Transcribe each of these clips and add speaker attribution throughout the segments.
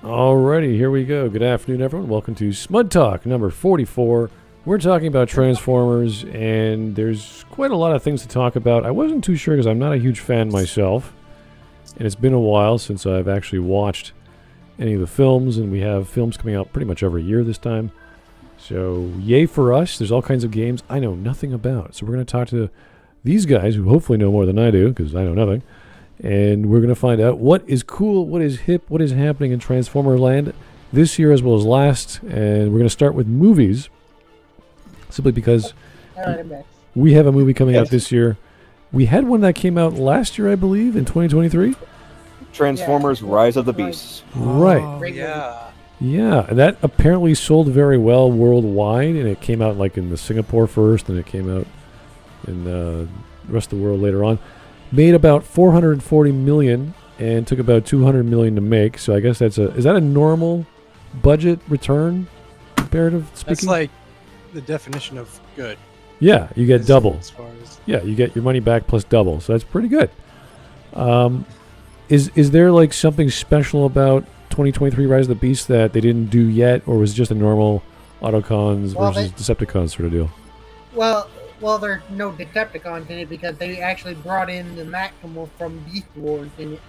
Speaker 1: Alrighty, here we go. Good afternoon, everyone. Welcome to Smudtalk number 44. We're talking about Transformers, and there's quite a lot of things to talk about. I wasn't too sure because I'm not a huge fan myself, and it's been a while since I've actually watched any of the films, and we have films coming out pretty much every year this time. So, yay for us. There's all kinds of games I know nothing about. So we're going to talk to these guys who hopefully know more than I do, because I know nothing. And we're going to find out what is cool, what is hip, what is happening in Transformer Land this year as well as last. And we're going to start with movies, simply because we have a movie coming out this year. We had one that came out last year, I believe, in 2023.
Speaker 2: Transformers Rise of the Beasts.
Speaker 1: Right.
Speaker 3: Oh, yeah.
Speaker 1: Yeah, and that apparently sold very well worldwide, and it came out like in the Singapore first, and it came out in the rest of the world later on. Made about $440 million and took about $200 million to make. So I guess is that a normal budget return, comparative speaking?
Speaker 3: That's like the definition of good.
Speaker 1: Yeah, you get double.
Speaker 3: As far as
Speaker 1: Yeah, you get your money back plus double. So that's pretty good. Is there like something special about 2023 Rise of the Beast that they didn't do yet, or was it just a normal Autocons versus Decepticons sort of deal?
Speaker 4: Well, there's no Decepticons in it because they actually brought in the Maximal from Beast Wars in it.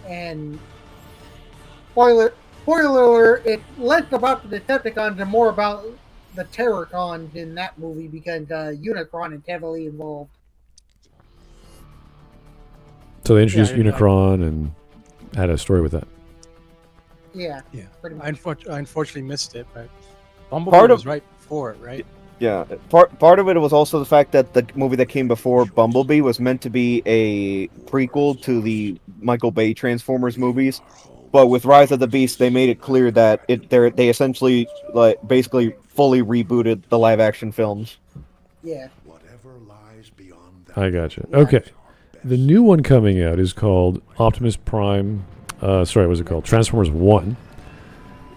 Speaker 4: And spoiler alert, it's less about the Decepticons and more about the Terrorcons in that movie because Unicron is heavily involved.
Speaker 1: So they introduced Unicron and had a story with that.
Speaker 4: Yeah.
Speaker 3: I unfortunately missed it, but Bumblebee was right before it, right?
Speaker 2: Yeah, part of it was also the fact that the movie that came before Bumblebee was meant to be a prequel to the Michael Bay Transformers movies, but with Rise of the Beast, they made it clear that they essentially basically fully rebooted the live action films.
Speaker 4: Yeah.
Speaker 1: I gotcha. Okay, the new one coming out is called Optimus Prime. What's it called? Transformers 1,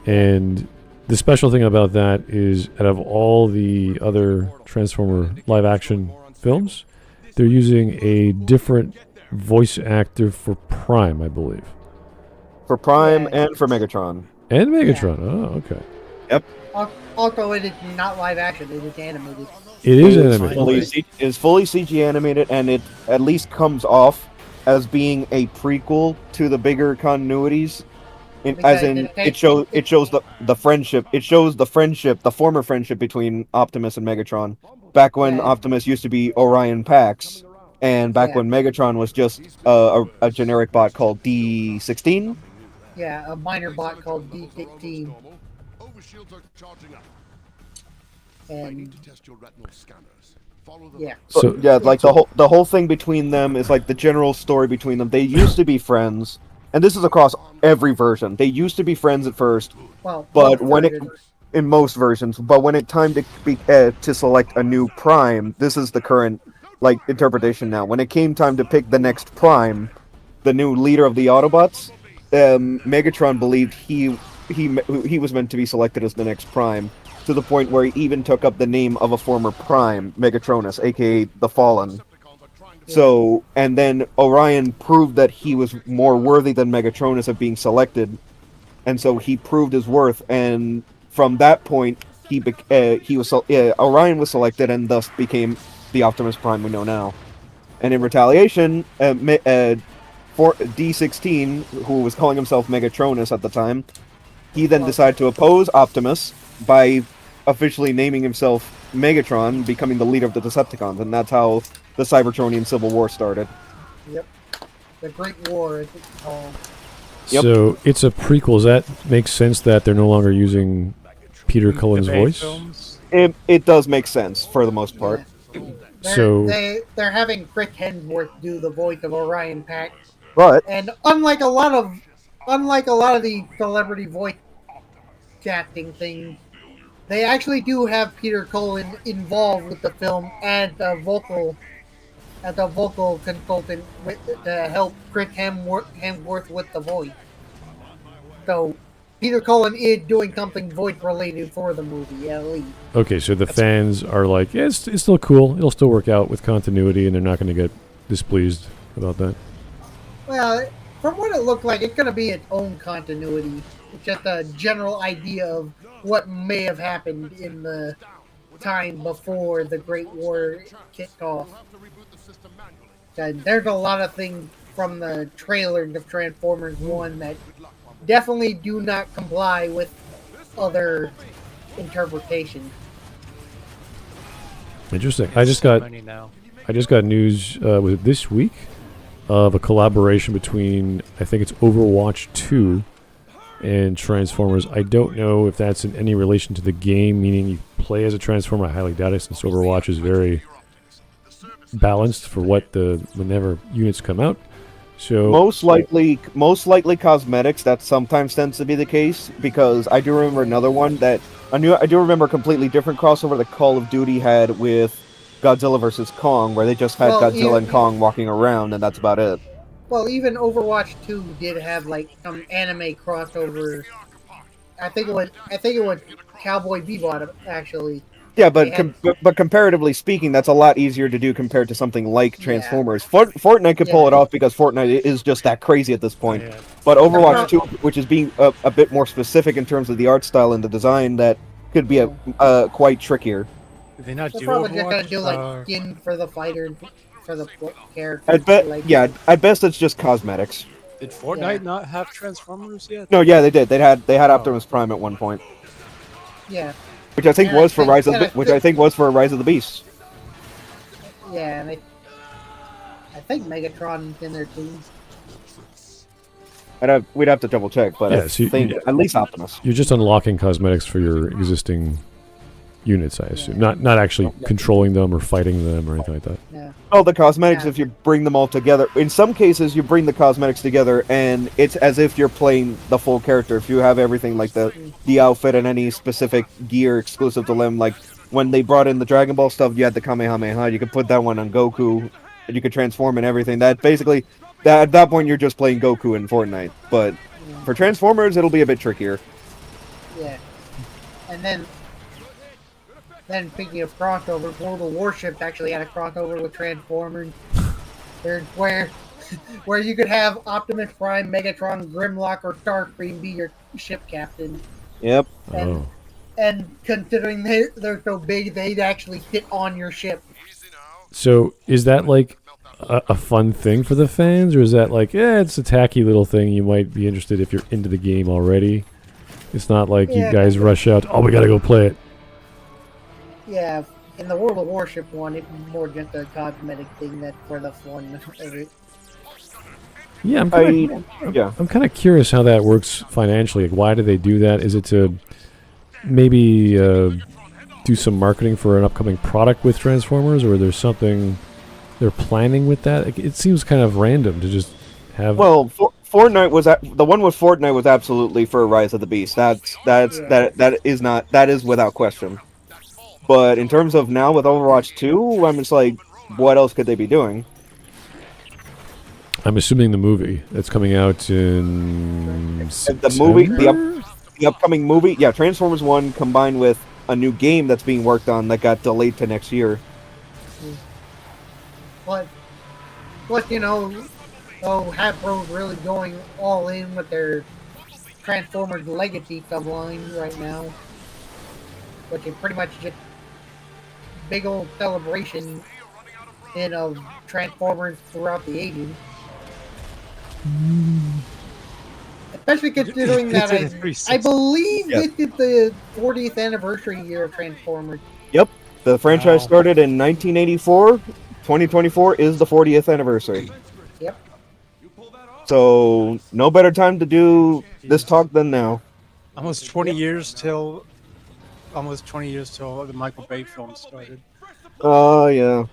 Speaker 1: and the special thing about that is, out of all the other Transformer live-action films, they're using a different voice actor for Prime, I believe.
Speaker 2: For Prime and for Megatron.
Speaker 1: And Megatron. Yeah. Oh, okay.
Speaker 2: Yep.
Speaker 4: Also, it is not live-action. It is animated.
Speaker 1: It is animated.
Speaker 2: It's fully CG animated, and it at least comes off as being a prequel to the bigger continuities. It shows the friendship. It shows the former friendship between Optimus and Megatron. Back when Optimus used to be Orion Pax, and back when Megatron was just a generic bot called D16.
Speaker 4: Yeah, a minor bot called D16. And yeah.
Speaker 2: So the whole thing between them is like the general story between them. They used to be friends. And this is across every version. They used to be friends at first, but in most versions, but when it time to select a new Prime, this is the current interpretation now. When it came time to pick the next Prime, the new leader of the Autobots, Megatron believed he was meant to be selected as the next Prime, to the point where he even took up the name of a former Prime, Megatronus, aka the Fallen. So, and then Orion proved that he was more worthy than Megatronus of being selected, and so he proved his worth. And from that point, Orion was selected, and thus became the Optimus Prime we know now. And in retaliation, for D16, who was calling himself Megatronus at the time, he then decided to oppose Optimus by officially naming himself Megatron, becoming the leader of the Decepticons, and that's how the Cybertronian Civil War started.
Speaker 4: Yep. The Great War, as it's called.
Speaker 1: Yep. So it's a prequel. Does that make sense that they're no longer using Peter Cullen's voice?
Speaker 2: It does make sense for the most part.
Speaker 4: Yeah. They're having Chris Hemsworth do the voice of Orion Pax.
Speaker 2: But
Speaker 4: unlike a lot of the celebrity voice casting things, they actually do have Peter Cullen involved with the film as a vocal consultant to help Chris Hemsworth with the voice. So Peter Cullen is doing something voice related for the movie, at least.
Speaker 1: Okay, so the fans are like, yeah, it's still cool. It'll still work out with continuity, and they're not going to get displeased about that.
Speaker 4: Well, from what it looked like, it's going to be its own continuity. It's just a general idea of what may have happened in the time before the Great War kicked off. And there's a lot of things from the trailer of Transformers 1 that definitely do not comply with other interpretations.
Speaker 1: Interesting. I just got news with this week of a collaboration between, I think it's Overwatch 2 and Transformers. I don't know if that's in any relation to the game, meaning you play as a Transformer. I highly doubt it, since Overwatch is very balanced for whenever units come out. So
Speaker 2: most likely cosmetics. That sometimes tends to be the case, because I do remember another one that I do remember a completely different crossover that Call of Duty had with Godzilla vs. Kong, where they just had Godzilla and Kong walking around, and that's about it.
Speaker 4: Well, even Overwatch 2 did have like some anime crossover. I think it was Cowboy Bebop actually.
Speaker 2: Yeah, but comparatively speaking, that's a lot easier to do compared to something like Transformers. Yeah. Fortnite could pull it off because Fortnite is just that crazy at this point. Yeah. But Overwatch 2, which is being a bit more specific in terms of the art style and the design, that could be quite trickier.
Speaker 3: Did they not do
Speaker 4: probably
Speaker 3: Overwatch?
Speaker 4: Just gonna do like skin for the fighter, for the character.
Speaker 2: At best it's just cosmetics.
Speaker 3: Did Fortnite not have Transformers yet?
Speaker 2: No, yeah, they did. They had Optimus Prime at one point.
Speaker 4: Yeah.
Speaker 2: Which I think was for Rise of the Beast.
Speaker 4: Yeah, and I think Megatron's in there too.
Speaker 2: We'd have to double check, but I think at least Optimus.
Speaker 1: You're just unlocking cosmetics for your existing units, I assume. Not actually controlling them or fighting them or anything like that.
Speaker 4: Yeah.
Speaker 2: Oh, the cosmetics, if you bring them all together. In some cases, you bring the cosmetics together, and it's as if you're playing the full character. If you have everything, like the outfit and any specific gear exclusive to them, like when they brought in the Dragon Ball stuff, you had the Kamehameha, you could put that one on Goku, and you could transform and everything. That basically, at that point, you're just playing Goku in Fortnite. But for Transformers, it'll be a bit trickier.
Speaker 4: Yeah. And then speaking of crossover, World of Warships actually had a crossover with Transformers. There's where you could have Optimus Prime, Megatron, Grimlock, or Starscream be your ship captain.
Speaker 2: Yep.
Speaker 4: And considering they're so big, they'd actually fit on your ship.
Speaker 1: So is that like a fun thing for the fans, or is that like, it's a tacky little thing you might be interested if you're into the game already? It's not like you guys rush out, we gotta go play it.
Speaker 4: Yeah, in the World of Warship one, it's more just a cosmetic thing that's for the fun of it.
Speaker 1: Yeah, I'm kind of curious how that works financially. Like, why do they do that? Is it to maybe do some marketing for an upcoming product with Transformers, or there's something they're planning with that? It seems kind of random to just have.
Speaker 2: Well, Fortnite was the one with Fortnite was absolutely for Rise of the Beast. That is without question. But in terms of now with Overwatch 2, I'm just like, what else could they be doing?
Speaker 1: I'm assuming the movie that's coming out in September?
Speaker 2: The upcoming movie, Transformers 1 combined with a new game that's being worked on that got delayed to next year.
Speaker 4: But Hasbro's really going all in with their Transformers Legacy subline right now, which is pretty much just big old celebration of Transformers throughout the ages. Especially considering that I believe this is the 40th anniversary year of Transformers.
Speaker 2: Yep, the franchise started in 1984. 2024 is the 40th anniversary.
Speaker 4: Yep.
Speaker 2: So no better time to do this talk than now.
Speaker 3: Almost 20 years till the Michael Bay film started.
Speaker 2: Yeah.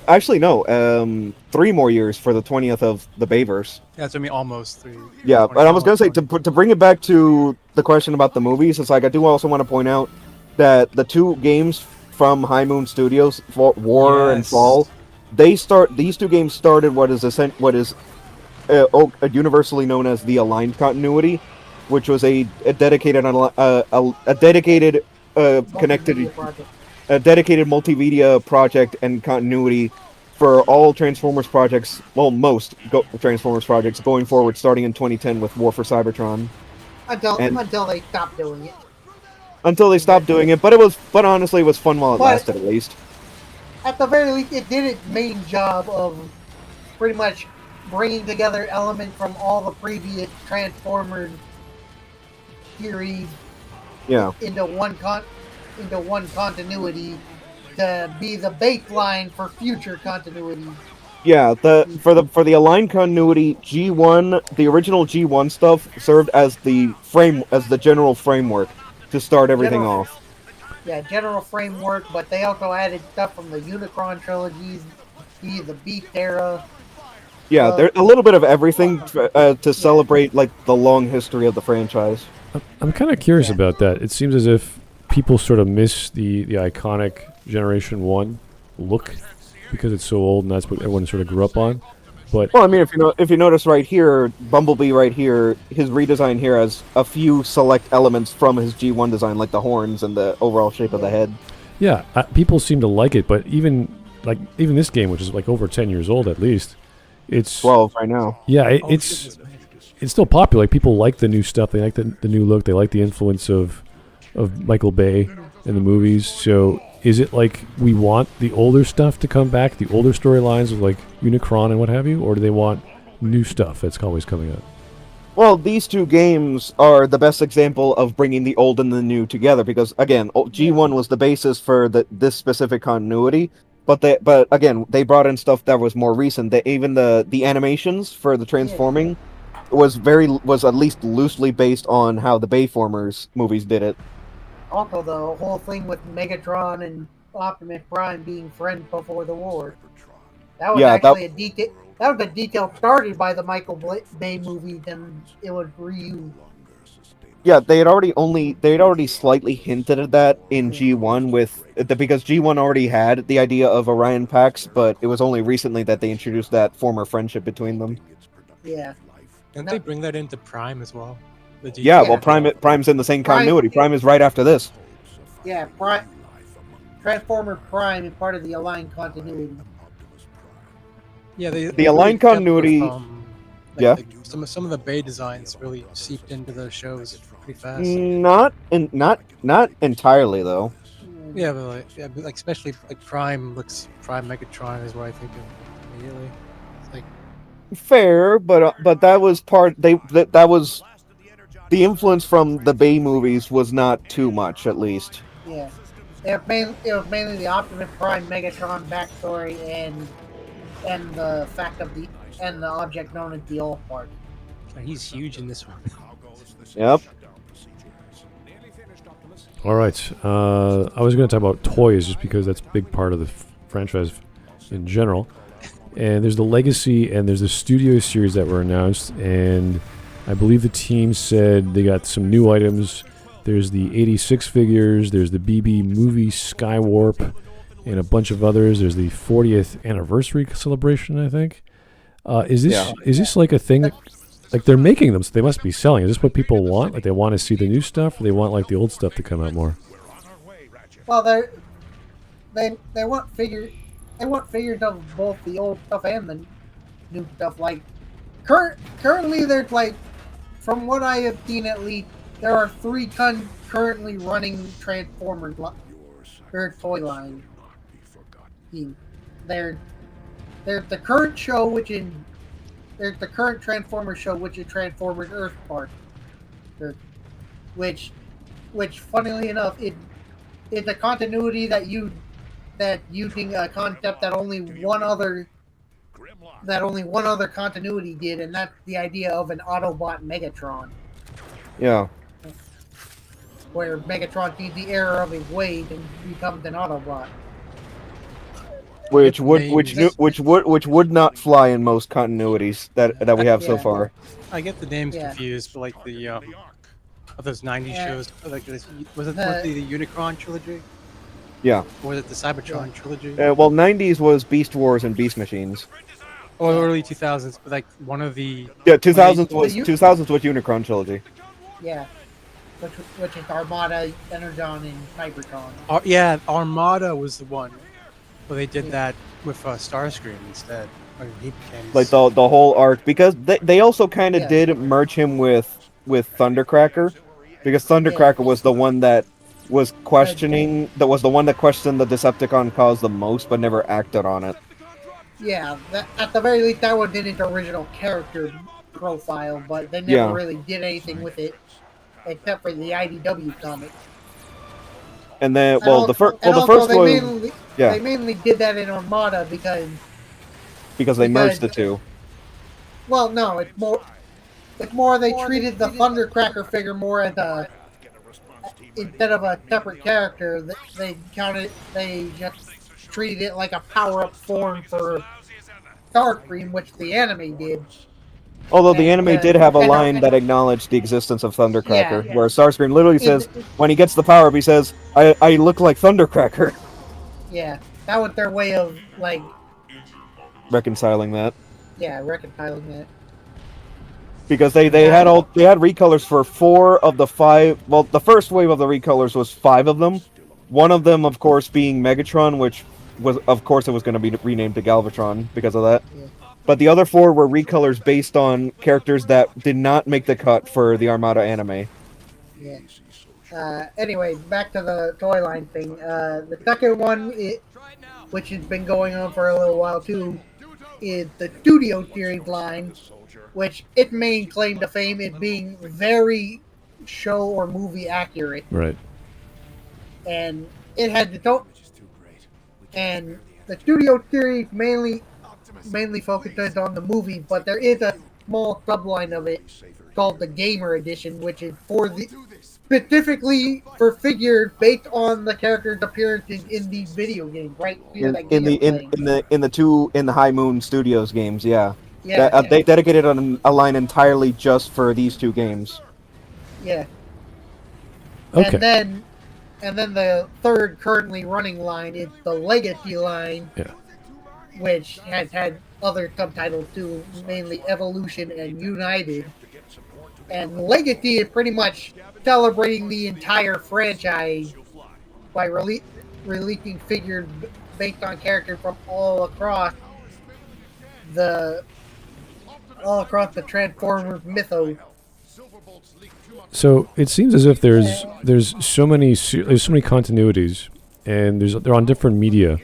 Speaker 2: Actually, no. 3 more years for the 20th of the Bayverse.
Speaker 3: Yeah, so I mean almost 3.
Speaker 2: Yeah, but I was gonna say to bring it back to the question about the movies. It's like I do also want to point out that the 2 games from High Moon Studios, War and Fall, these 2 games started what is universally known as the Aligned Continuity, which was a dedicated connected. A dedicated multimedia project and continuity for all Transformers projects, well, most Transformers projects going forward, starting in 2010 with War for Cybertron.
Speaker 4: Until they stopped doing it.
Speaker 2: Until they stopped doing it, but honestly, it was fun while it lasted, at least.
Speaker 4: At the very least, it did its main job of pretty much bringing together elements from all the previous Transformers series into one continuity to be the baseline for future continuity.
Speaker 2: Yeah, for the aligned continuity, G1, the original G1 stuff served as the general framework to start everything off.
Speaker 4: Yeah, general framework, but they also added stuff from the Unicron trilogies, the Beast era.
Speaker 2: Yeah, there's a little bit of everything to celebrate like the long history of the franchise.
Speaker 1: I'm kind of curious about that. It seems as if people sort of miss the iconic Generation 1 look because it's so old and that's what everyone sort of grew up on. But
Speaker 2: well, I mean, if you notice right here, Bumblebee right here, his redesign here has a few select elements from his G1 design, like the horns and the overall shape of the head.
Speaker 1: Yeah, people seem to like it, but even this game, which is like over 10 years old at least, it's
Speaker 2: 12 right now.
Speaker 1: Yeah, it's still popular. Like, people like the new stuff. They like the new look. They like the influence of Michael Bay in the movies. So is it like we want the older stuff to come back, the older storylines of like Unicron and what have you, or do they want new stuff that's always coming out?
Speaker 2: Well, these two games are the best example of bringing the old and the new together because, again, G1 was the basis for this specific continuity, but again, they brought in stuff that was more recent. Even the animations for the transforming was at least loosely based on how the Bayformers movies did it.
Speaker 4: Also, the whole thing with Megatron and Optimus Prime being friends before the war. That was a detail started by the Michael Bay movie, and it was reused.
Speaker 2: Yeah, they had already slightly hinted at that in G1 because G1 already had the idea of Orion Pax, but it was only recently that they introduced that former friendship between them.
Speaker 4: Yeah.
Speaker 3: Didn't they bring that into Prime as well?
Speaker 2: Well, Prime's in the same continuity. Prime is right after this.
Speaker 4: Yeah, Transformer Prime is part of the aligned continuity.
Speaker 3: Yeah,
Speaker 2: the aligned continuity.
Speaker 3: Some of the Bay designs really seeped into those shows pretty fast.
Speaker 2: Not entirely though.
Speaker 3: Yeah, but like especially like Prime Megatron is what I think of immediately. It's like
Speaker 2: fair, but that was that was the influence from the Bay movies was not too much, at least.
Speaker 4: Yeah, it was mainly the Optimus Prime Megatron backstory and the fact of the object known as the All Part.
Speaker 3: He's huge in this one.
Speaker 2: Yep.
Speaker 1: All right. I was going to talk about toys just because that's a big part of the franchise in general. And there's the Legacy and there's the Studio series that were announced. And I believe the team said they got some new items. There's the 86 figures. There's the BB movie Skywarp and a bunch of others. There's the 40th anniversary celebration, I think. Is this like a thing? Like, they're making them, so they must be selling. Is this what people want? Like, they want to see the new stuff, or they want like the old stuff to come out more?
Speaker 4: Well, they want figures. They want figures of both the old stuff and the new stuff. Like currently, there's like, from what I have seen at least, there are 3 currently running Transformers toy line. There's the current show, there's the current Transformers show, which is Transformers Earth Park, which funnily enough, is a continuity that using a concept that only one other continuity did, and that's the idea of an Autobot Megatron.
Speaker 2: Yeah.
Speaker 4: Where Megatron sees the error of his ways and becomes an Autobot.
Speaker 2: Which would not fly in most continuities that we have so far.
Speaker 3: I get the names confused, but like the of those '90s shows, like was it the Unicron trilogy?
Speaker 2: Yeah.
Speaker 3: Or was it the Cybertron trilogy?
Speaker 2: Well, '90s was Beast Wars and Beast Machines.
Speaker 3: Or early 2000s, but like one of the
Speaker 2: 2000s was Unicron trilogy.
Speaker 4: Yeah. Which is Armada, Energon, and Cybertron.
Speaker 3: Armada was the one. Well, they did that with Starscream instead. When he became
Speaker 2: Like the whole arc, because they also kind of did merge him with Thundercracker, because Thundercracker was the one that was questioning, that was the one that questioned the Decepticon cause the most, but never acted on it.
Speaker 4: Yeah, at the very least, that one did its original character profile, but they never really did anything with it, except for the IDW comic.
Speaker 2: And then, the first one,
Speaker 4: they mainly did that in Armada because
Speaker 2: they merged the two.
Speaker 4: Well, no, it's more they treated the Thundercracker figure more as a, instead of a separate character, they just treated it like a power-up form for Starscream, which the anime did.
Speaker 2: Although the anime did have a line that acknowledged the existence of Thundercracker, where Starscream literally says, when he gets the power-up, he says, I look like Thundercracker.
Speaker 4: Yeah, that was their way of, like...
Speaker 2: reconciling that.
Speaker 4: Yeah, reconciling that.
Speaker 2: Because they had recolors for 4 of the 5... Well, the first wave of the recolors was 5 of them. One of them, of course, being Megatron, which was, of course, it was going to be renamed to Galvatron because of that. Yeah. But the other 4 were recolors based on characters that did not make the cut for the Armada anime.
Speaker 4: Yeah. Anyway, back to the toy line thing. The second one, which has been going on for a little while too, is the Studio Series line, which its main claim to fame is being very show or movie accurate.
Speaker 1: Right.
Speaker 4: And it had its own... And the Studio Series mainly focuses on the movie, but there is a small subline of it called the Gamer Edition, which is specifically for figures based on the characters' appearances in these video games, right?
Speaker 2: In the High Moon Studios games, they dedicated a line entirely just for these 2 games.
Speaker 4: Yeah.
Speaker 1: Okay.
Speaker 4: And then the third currently running line is the Legacy line.
Speaker 1: Yeah.
Speaker 4: Which has had other subtitles too, mainly Evolution and United. And Legacy is pretty much celebrating the entire franchise by releasing figures based on characters from all across the Transformers mythos.
Speaker 1: So it seems as if there's so many continuities, and they're on different media.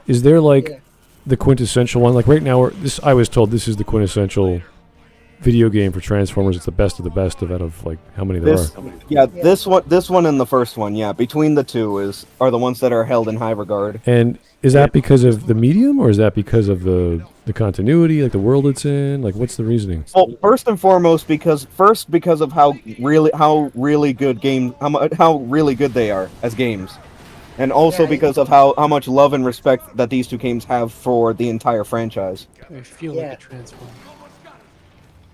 Speaker 1: Is there the quintessential one? Like right now, I was told this is the quintessential video game for Transformers. It's the best of the best out of like how many there are.
Speaker 2: Yeah, this one and the first one. Yeah, between the two are the ones that are held in high regard.
Speaker 1: And is that because of the medium, or is that because of the continuity, like the world it's in? Like, what's the reasoning?
Speaker 2: Well, first and foremost, because of how really good they are as games. And also because of how much love and respect that these 2 games have for the entire franchise.
Speaker 3: I feel like a Transformer.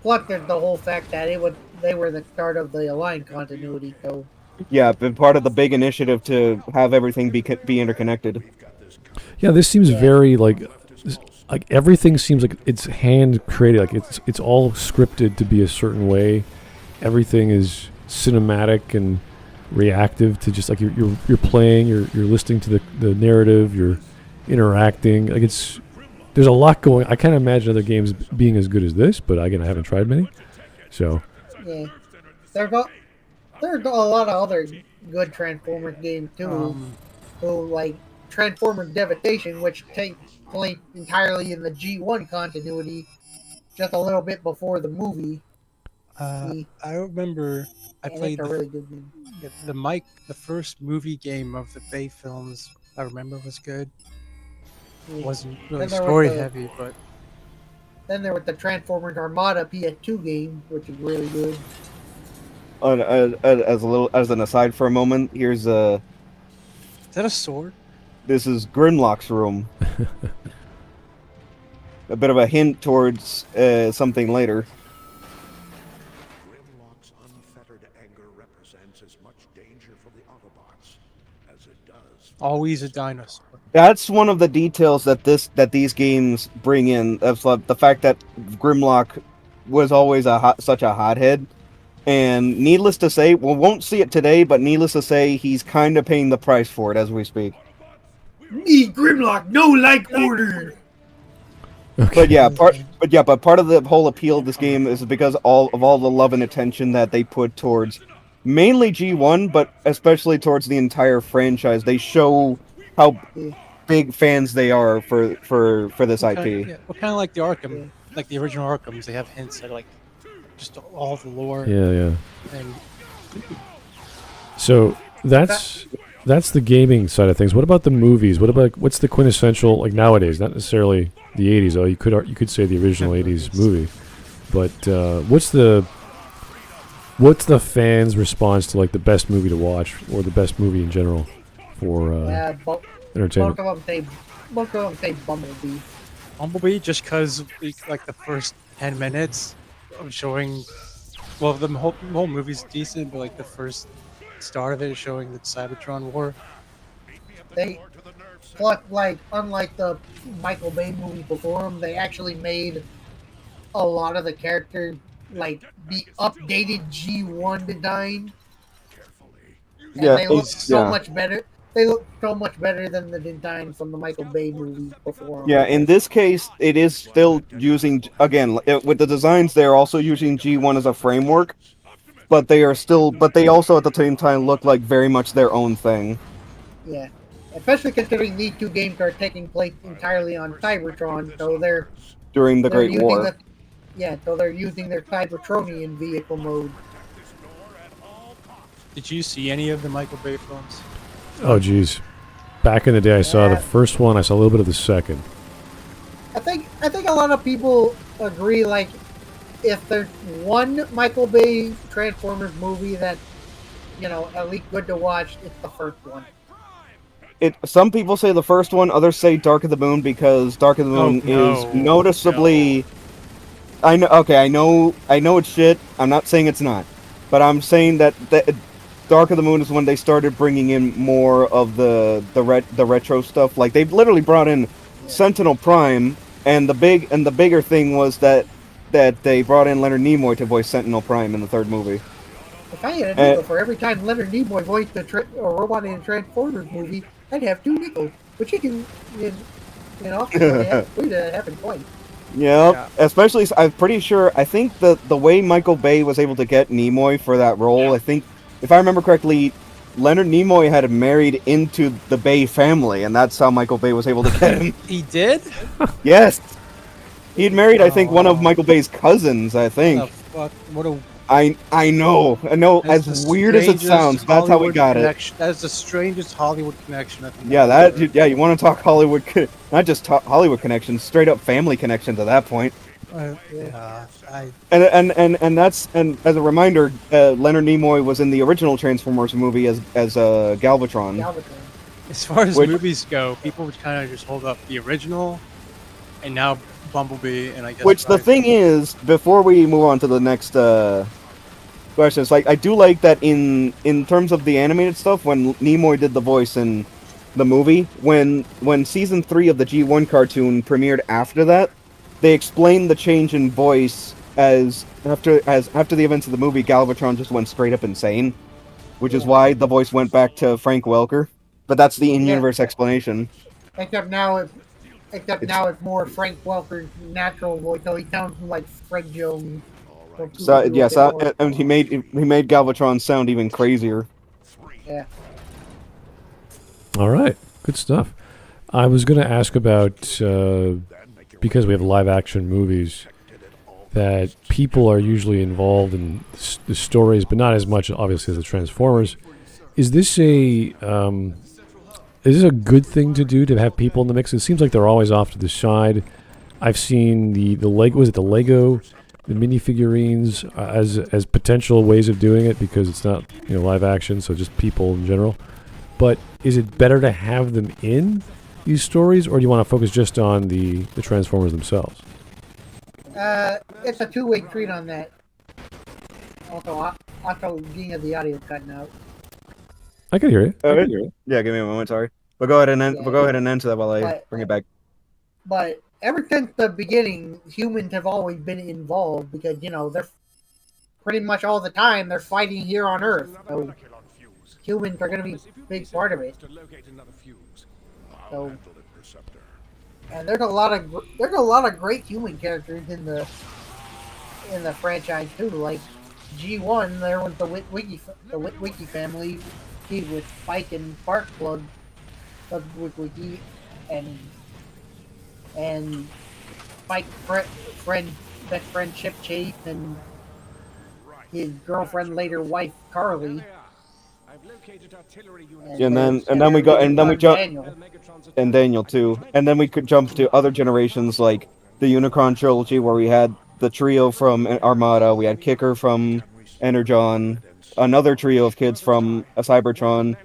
Speaker 4: Plus, there's the whole fact that they were the start of the Alliance continuity, so...
Speaker 2: Yeah, been part of the big initiative to have everything be interconnected.
Speaker 1: Yeah, this seems very, like everything seems like it's hand-created. Like, it's all scripted to be a certain way. Everything is cinematic and reactive to just like you're playing, you're listening to the narrative, you're interacting. Like there's a lot going. I can't imagine other games being as good as this, but again, I haven't tried many. So
Speaker 4: yeah, there's a lot of other good Transformers games too. Like Transformers Devastation, which takes place entirely in the G1 continuity, just a little bit before the movie.
Speaker 3: I remember I played
Speaker 4: a really good game.
Speaker 3: The first movie game of the Bay films. I remember was good. It wasn't really story heavy, but
Speaker 4: then there was the Transformers Armada PS2 game, which is really good.
Speaker 2: As an aside for a moment, here's
Speaker 3: Is that a sword?
Speaker 2: This is Grimlock's room. A bit of a hint towards something later.
Speaker 5: Grimlock's unfettered anger represents as much danger for the Autobots as it does.
Speaker 3: Always a dinosaur.
Speaker 2: That's one of the details that these games bring in. That's the fact that Grimlock was always such a hothead, and needless to say, we won't see it today. But needless to say, he's kind of paying the price for it as we speak.
Speaker 4: Me, Grimlock, no like order.
Speaker 2: But part of the whole appeal of this game is because all the love and attention that they put towards mainly G1, but especially towards the entire franchise. They show how big fans they are for this IP.
Speaker 3: Yeah, well, kind of like the Arkham, like the original Arkhams. They have hints at like just all the lore.
Speaker 1: Yeah.
Speaker 3: And
Speaker 1: So that's the gaming side of things. What about the movies? What's the quintessential, like, nowadays? Not necessarily the 80s. Oh, you could say the original 80s movie. But what's the fans' response to, like, the best movie to watch, or the best movie in general for entertainment?
Speaker 4: Both of them say Bumblebee.
Speaker 3: Bumblebee, just because like the first 10 minutes of showing, well, the whole movie's decent, but like the first start of it is showing the Cybertron War.
Speaker 4: Unlike the Michael Bay movie before them, they actually made a lot of the characters like the updated G1 design. And they look so much better. They look so much better than the design from the Michael Bay movie before.
Speaker 2: Yeah, in this case, it is still using, again, with the designs, they're also using G1 as a framework, but they also at the same time look like very much their own thing.
Speaker 4: Yeah, especially considering these two games are taking place entirely on Cybertron, so they're
Speaker 2: during the Great War.
Speaker 4: So they're using their Cybertronian vehicle mode.
Speaker 3: Did you see any of the Michael Bay films?
Speaker 1: Oh, geez. Back in the day, I saw the first one. I saw a little bit of the second.
Speaker 4: I think a lot of people agree, like, if there's one Michael Bay Transformers movie that, at least good to watch, it's the first one.
Speaker 2: Some people say the first one, others say Dark of the Moon, because Dark of the Moon is noticeably... No. I know it's shit. I'm not saying it's not. But I'm saying that Dark of the Moon is when they started bringing in more of the retro stuff. Like, they've literally brought in Sentinel Prime, and the bigger thing was that they brought in Leonard Nimoy to voice Sentinel Prime in the third movie.
Speaker 4: If I had a nickel for every time Leonard Nimoy voiced a robot in a Transformers movie, I'd have 2 nickels. But you can, we'd happen twice.
Speaker 2: Yeah, especially, I'm pretty sure, I think the way Michael Bay was able to get Nimoy for that role, I think, if I remember correctly, Leonard Nimoy had married into the Bay family, and that's how Michael Bay was able to get him.
Speaker 3: He did?
Speaker 2: Yes! He had married, I think, one of Michael Bay's cousins, I think.
Speaker 3: What the fuck?
Speaker 2: I know, as weird as it sounds, that's how we got it.
Speaker 3: That is the strangest Hollywood connection I think.
Speaker 2: Yeah, you want to talk Hollywood, not just Hollywood connections, straight up family connections at that point. And as a reminder, Leonard Nimoy was in the original Transformers movie as Galvatron.
Speaker 3: As far as movies go, people would kind of just hold up the original, and now Bumblebee, and I guess.
Speaker 2: Which the thing is, before we move on to the next question, it's like I do like that in terms of the animated stuff, when Nimoy did the voice in the movie, when season 3 of the G1 cartoon premiered after that, they explained the change in voice as after the events of the movie, Galvatron just went straight up insane, which is why the voice went back to Frank Welker. But that's the in-universe explanation.
Speaker 4: Except now it's more Frank Welker's natural voice, so he sounds like Fred Jones.
Speaker 2: And he made Galvatron sound even crazier.
Speaker 4: Yeah.
Speaker 1: All right, good stuff. I was going to ask about, because we have live-action movies, that people are usually involved in the stories, but not as much, obviously, as the Transformers. Is this a good thing to do, to have people in the mix? It seems like they're always off to the side. I've seen the Lego minifigurines as potential ways of doing it, because it's not live action, so just people in general. But is it better to have them in these stories, or do you want to focus just on the Transformers themselves?
Speaker 4: It's a two-way street on that. Also, being of the audio cutting out.
Speaker 1: I can hear you.
Speaker 2: Yeah, give me a moment. Sorry, but go ahead and answer that while I bring it back.
Speaker 4: But ever since the beginning, humans have always been involved, because they're pretty much all the time they're fighting here on Earth. So humans are going to be a big part of it. So, and there's a lot of great human characters in the franchise too. Like G1, there was the Witwicky family, with Spike and Sparkplug of Witwicky, and Spike's best friend Chip Chase, and his girlfriend, later wife Carly.
Speaker 2: And then we jump, and Daniel too, and then we could jump to other generations like the Unicron trilogy, where we had the trio from Armada, we had Kicker from Energon, another trio of kids from Cybertron,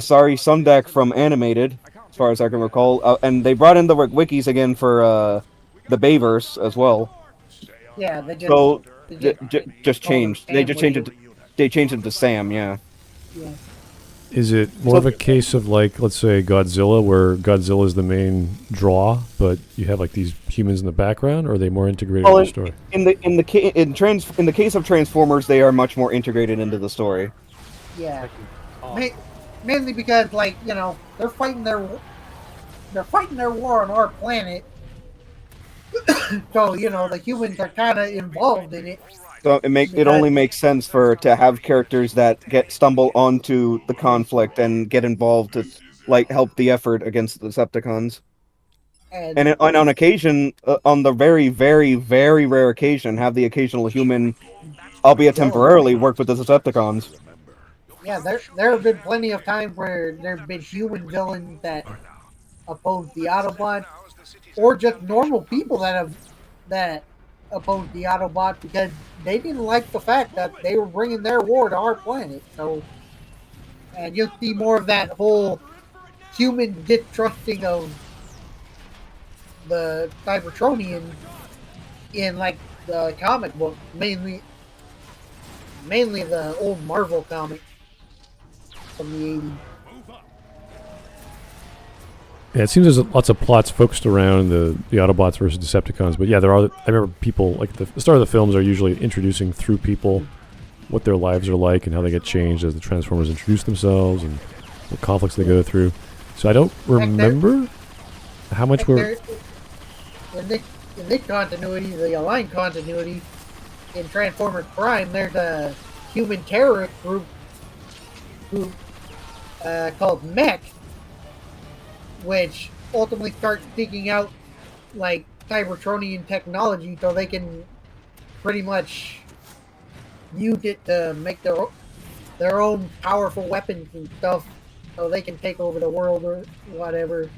Speaker 2: Sari Sundak from Animated, as far as I can recall, and they brought in the wikis again for the Bayverse as well.
Speaker 4: Yeah, they
Speaker 2: just changed. They just changed it. They changed it to Sam. Yeah.
Speaker 4: Yeah.
Speaker 1: Is it more of a case of, like, let's say Godzilla, where Godzilla is the main draw, but you have like these humans in the background, or are they more integrated in the story?
Speaker 2: In the case of Transformers, they are much more integrated into the story.
Speaker 4: Yeah. Mainly because, like, you know, they're fighting their war on our planet. So, you know, the humans are kind of involved in it.
Speaker 2: So it only makes sense to have characters that stumble onto the conflict and get involved to, like, help the effort against the Decepticons. And on occasion, on the very, very, very rare occasion, have the occasional human, albeit temporarily, work with the Decepticons.
Speaker 4: Yeah, there have been plenty of times where there have been human villains that oppose the Autobots, or just normal people that oppose the Autobots because they didn't like the fact that they were bringing their war to our planet. So, and you'll see more of that whole human distrusting of the Cybertronians in, like, the comic book, mainly the old Marvel comics from the 80s.
Speaker 1: Yeah, it seems there's lots of plots focused around the Autobots versus Decepticons, but yeah, there are. I remember people, like, the start of the films are usually introducing through people what their lives are like and how they get changed as the Transformers introduce themselves and what conflicts they go through. So I don't remember how much we're...
Speaker 4: In this continuity, the Aligned continuity, in Transformers Prime, there's a human terrorist group called Mech, which ultimately starts seeking out, like, Cybertronian technology so they can pretty much use it to make their own powerful weapons and stuff, so they can take over the world or whatever.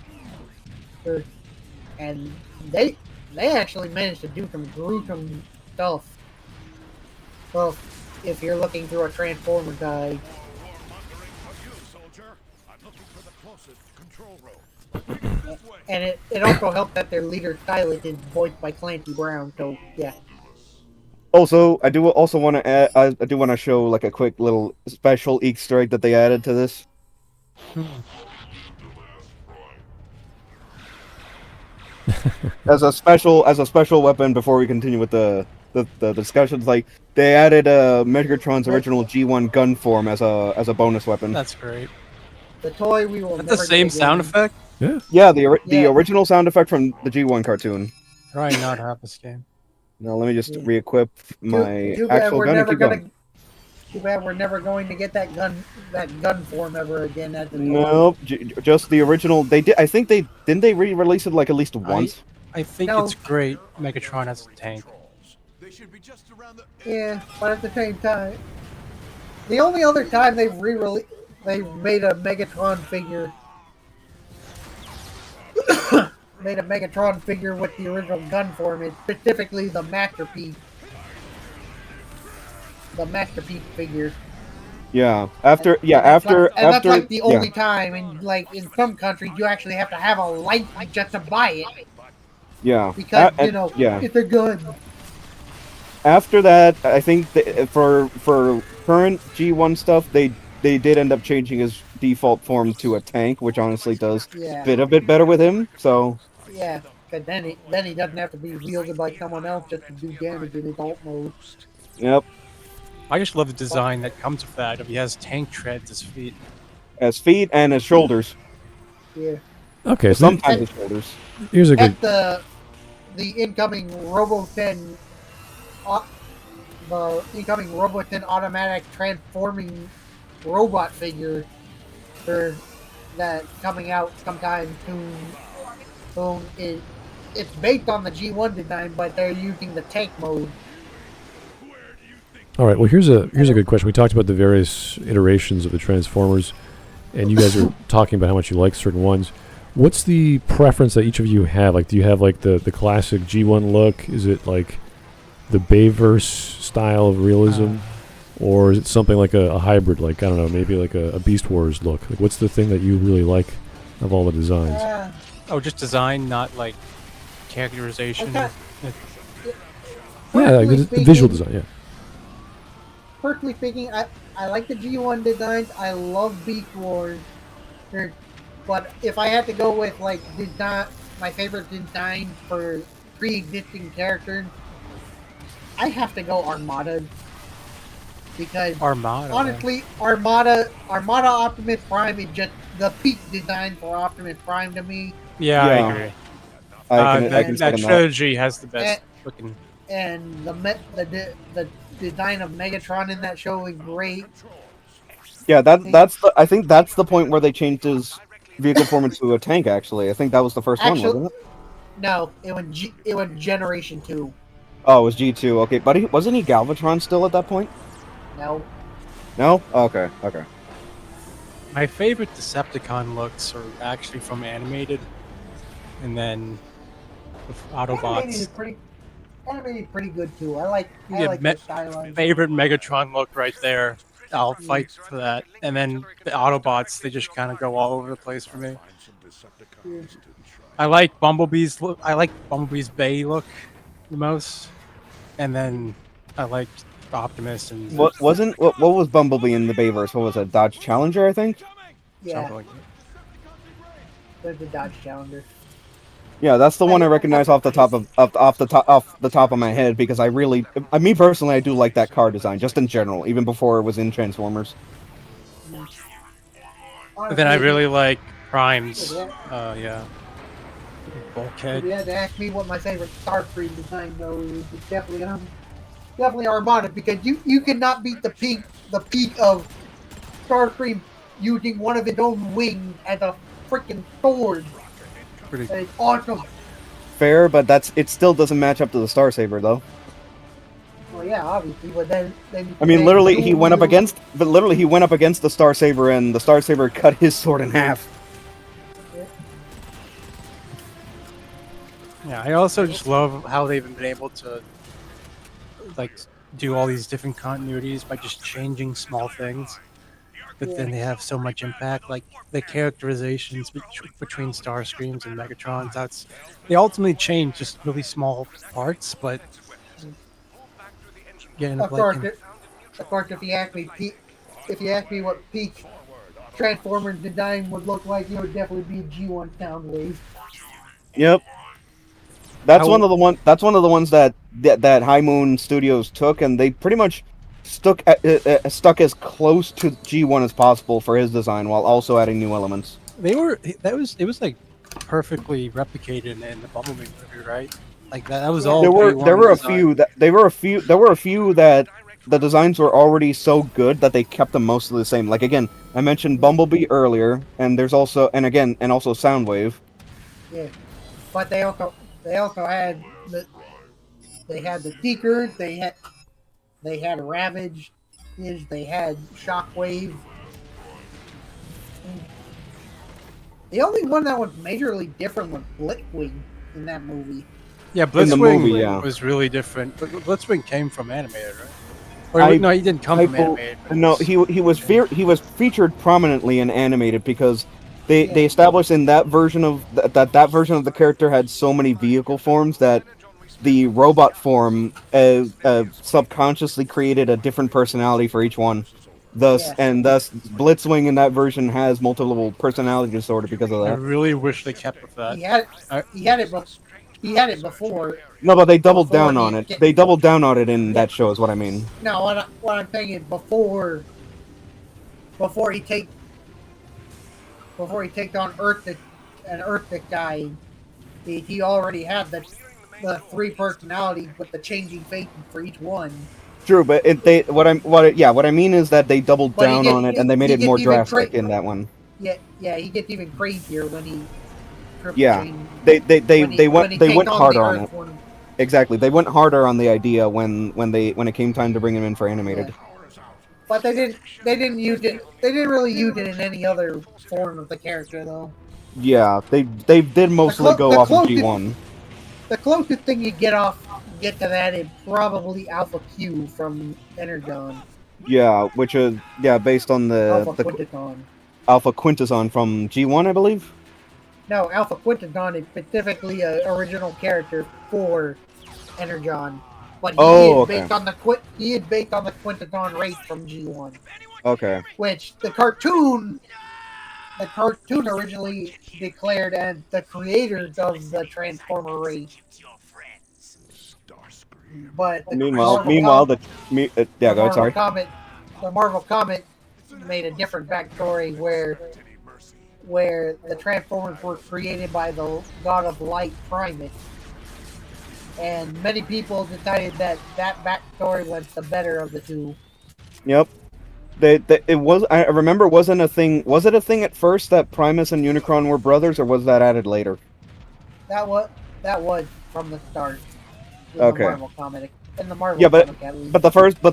Speaker 4: And they actually managed to do some gruesome stuff. Well, if you're looking through a Transformer guide. And it also helped that their leader Silas is voiced by Clancy Brown, so yeah.
Speaker 2: Also, I do also want to add. I do want to show, like, a quick little special Easter egg that they added to this. as a special weapon, before we continue with the discussions, like, they added Megatron's original G1 gun form as a bonus weapon.
Speaker 3: That's great.
Speaker 4: The toy we will.
Speaker 3: That's the same sound effect.
Speaker 1: Yeah.
Speaker 2: Yeah, the original sound effect from the G1 cartoon.
Speaker 3: Probably not half this game.
Speaker 2: Now let me just re-equip my
Speaker 4: too bad
Speaker 2: actual
Speaker 4: we're
Speaker 2: gun.
Speaker 4: Never
Speaker 2: And keep
Speaker 4: gonna,
Speaker 2: going.
Speaker 4: Too bad we're never going to get that gun form ever again. At the
Speaker 2: Nope, just the original. They did. I think didn't they re-release it, like, at least once.
Speaker 3: I think
Speaker 4: No.
Speaker 3: it's great. Megatron has a tank.
Speaker 4: Yeah, but at the same time, the only other time they made a Megatron figure. Made a Megatron figure with the original gun form is specifically the Masterpiece. The Masterpiece figure.
Speaker 2: Yeah. After.
Speaker 4: And that's like the only time, and, like, in some countries you actually have to have a license just to buy it.
Speaker 2: Yeah.
Speaker 4: Because it's a gun.
Speaker 2: After that, I think for current G1 stuff, they did end up changing his default form to a tank, which honestly does fit a bit better with him. So.
Speaker 4: Yeah, because then he doesn't have to be wielded by someone else just to do damage in his alt mode.
Speaker 2: Yep.
Speaker 3: I just love the design that comes with that. He has tank treads as feet.
Speaker 2: As feet and as shoulders.
Speaker 4: Yeah.
Speaker 1: Okay, so
Speaker 2: Sometimes his shoulders.
Speaker 1: here's a good.
Speaker 4: At the incoming Robo 10, the incoming Robo 10 automatic transforming robot figure, for that coming out sometime soon. It's based on the G1 design, but they're using the tank mode.
Speaker 1: All right. Well, here's a good question. We talked about the various iterations of the Transformers, and you guys are talking about how much you like certain ones. What's the preference that each of you have? Like, do you have like the classic G1 look? Is it like the Bayverse style of realism, or is it something like a hybrid? Like, I don't know, maybe like a Beast Wars look. Like, what's the thing that you really like of all the designs?
Speaker 3: just design, not like characterization.
Speaker 4: Okay.
Speaker 1: Yeah, like the visual design. Yeah.
Speaker 4: Personally speaking, I like the G1 designs. I love Beast Wars. But if I had to go with like design, my favorite design for pre-existing characters, I have to go Armada. Because
Speaker 3: Armada.
Speaker 4: honestly, Armada Optimus Prime is just the peak design for Optimus Prime to me.
Speaker 3: Yeah,
Speaker 2: Yeah.
Speaker 3: I agree.
Speaker 2: I can
Speaker 3: that
Speaker 2: second
Speaker 3: trilogy has the best looking.
Speaker 4: And the design of Megatron in that show is great.
Speaker 2: Yeah, I think that's the point where they changed his vehicle form into a tank. Actually, I think that was the first one, wasn't it?
Speaker 4: No, it was Generation 2.
Speaker 2: Oh, it was G2. Okay, but wasn't he Galvatron still at that point?
Speaker 4: No.
Speaker 2: No. Okay.
Speaker 3: My favorite Decepticon looks are actually from animated, and then with Autobots.
Speaker 4: Animated pretty good too. I like the stylized.
Speaker 3: Favorite Megatron look right there. I'll fight for that. And then the Autobots, they just kind of go all over the place for me. I like Bumblebee's look. I like Bumblebee's Bay look the most, and then I like Optimus and
Speaker 2: What was Bumblebee in the Bayverse? What was it? Dodge Challenger, I think.
Speaker 4: Yeah,
Speaker 3: something like that.
Speaker 4: there's the Dodge Challenger.
Speaker 2: Yeah, that's the one I recognize off the top of my head because me personally, I do like that car design just in general, even before it was in Transformers.
Speaker 3: But then I really like Prime's.
Speaker 4: Yeah.
Speaker 3: Bulkhead.
Speaker 4: If you had to ask me what my favorite Starscream design though is, it's definitely Armada, because you cannot beat the peak of Starscream using one of its own wings as a freaking sword. It's awesome.
Speaker 2: Fair, but it still doesn't match up to the Star Saber though.
Speaker 4: Well, yeah, obviously, but then
Speaker 2: I mean, literally, he went up against the Star Saber, and the Star Saber cut his sword in half.
Speaker 3: Yeah, I also just love how they've been able to like do all these different continuities by just changing small things. But then they have so much impact, like the characterizations between Starscreams and Megatrons. They ultimately change just really small parts, but
Speaker 4: Of course, if you ask me what peak Transformers design would look like, it would definitely be G1 Soundwave.
Speaker 2: Yep. That's one of the ones that High Moon Studios took, and they pretty much stuck as close to G1 as possible for his design, while also adding new elements.
Speaker 3: It was like perfectly replicated in the Bumblebee movie, right? Like that was all.
Speaker 2: There were a few that the designs were already so good that they kept them mostly the same. Like again, I mentioned Bumblebee earlier, and there's also also Soundwave.
Speaker 4: Yeah, but they also had the Seeker, they had Ravage, they had Shockwave. The only one that was majorly different was Blitzwing in that movie.
Speaker 3: Yeah, Blitzwing was really different. But Blitzwing came from animated, right? No, he didn't come from animated.
Speaker 2: No, he was featured prominently in animated because they established in that version of that version of the character had so many vehicle forms that the robot form subconsciously created a different personality for each one. Thus, Blitzwing in that version has multiple personality disorder because of that.
Speaker 3: I really wish they kept with that.
Speaker 4: He had it before.
Speaker 2: No, but they doubled down on it. They doubled down on it in that show, is what I mean.
Speaker 4: No, what I'm saying is before he takes on Earth an Earth that died, he already had the 3 personalities with the changing fate for each one.
Speaker 2: True, but what I mean is that they doubled down on it and they made it more drastic in that one.
Speaker 4: Yeah, he gets even crazier when he.
Speaker 2: Yeah, they went harder on it. Exactly, they went harder on the idea when it came time to bring him in for animated.
Speaker 4: Yeah. But they didn't use it. They didn't really use it in any other form of the character though.
Speaker 2: Yeah, they did mostly go off of G1.
Speaker 4: The closest thing you get to that is probably Alpha Q from Energon.
Speaker 2: Yeah, which is based on the Alpha Quintesson from G1, I believe.
Speaker 4: No, Alpha Quintesson is specifically an original character for Energon, but based on the Quintesson race from G1.
Speaker 2: Okay.
Speaker 4: Which the cartoon originally declared as the creators of the Transformer race. But
Speaker 2: the
Speaker 4: Marvel Comic made a different backstory where the Transformers were created by the god of light Primus. And many people decided that backstory was the better of the two.
Speaker 2: Yep. It was. I remember. Wasn't a thing. Was it a thing at first that Primus and Unicron were brothers, or was that added later?
Speaker 4: That was from the start.
Speaker 2: Okay.
Speaker 4: The Marvel comic. In the Marvel
Speaker 2: comic,
Speaker 4: at least.
Speaker 2: But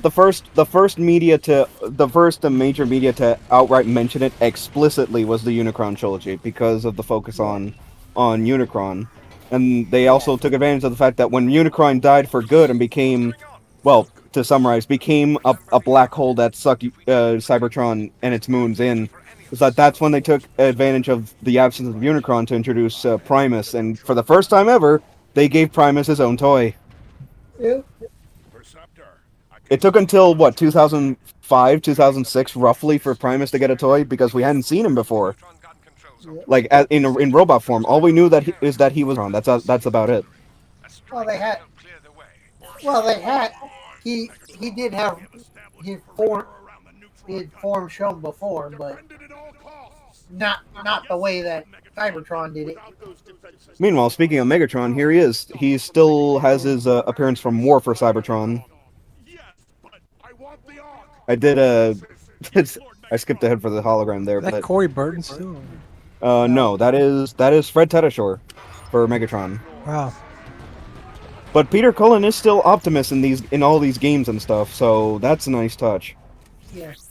Speaker 2: the first major media to outright mention it explicitly was the Unicron trilogy because of the focus on Unicron, and they also took advantage of the fact that when Unicron died for good and became, well, to summarize, became a black hole that sucked Cybertron and its moons in, is that's when they took advantage of the absence of Unicron to introduce Primus, and for the first time ever, they gave Primus his own toy.
Speaker 4: Yeah.
Speaker 2: It took until, 2005, 2006, roughly, for Primus to get a toy, because we hadn't seen him before. Like, in robot form. All we knew is that he was on. That's about it.
Speaker 4: He did have his form shown before, but not the way that Cybertron did it.
Speaker 2: Meanwhile, speaking of Megatron, here he is. He still has his appearance from War for Cybertron. I did I skipped ahead for the hologram there.
Speaker 3: Is that
Speaker 2: but
Speaker 3: Corey Burton still?
Speaker 2: No, that is Fred Tatasciore for Megatron.
Speaker 3: Wow.
Speaker 2: But Peter Cullen is still Optimus in all these games and stuff, so that's a nice touch.
Speaker 4: Yes.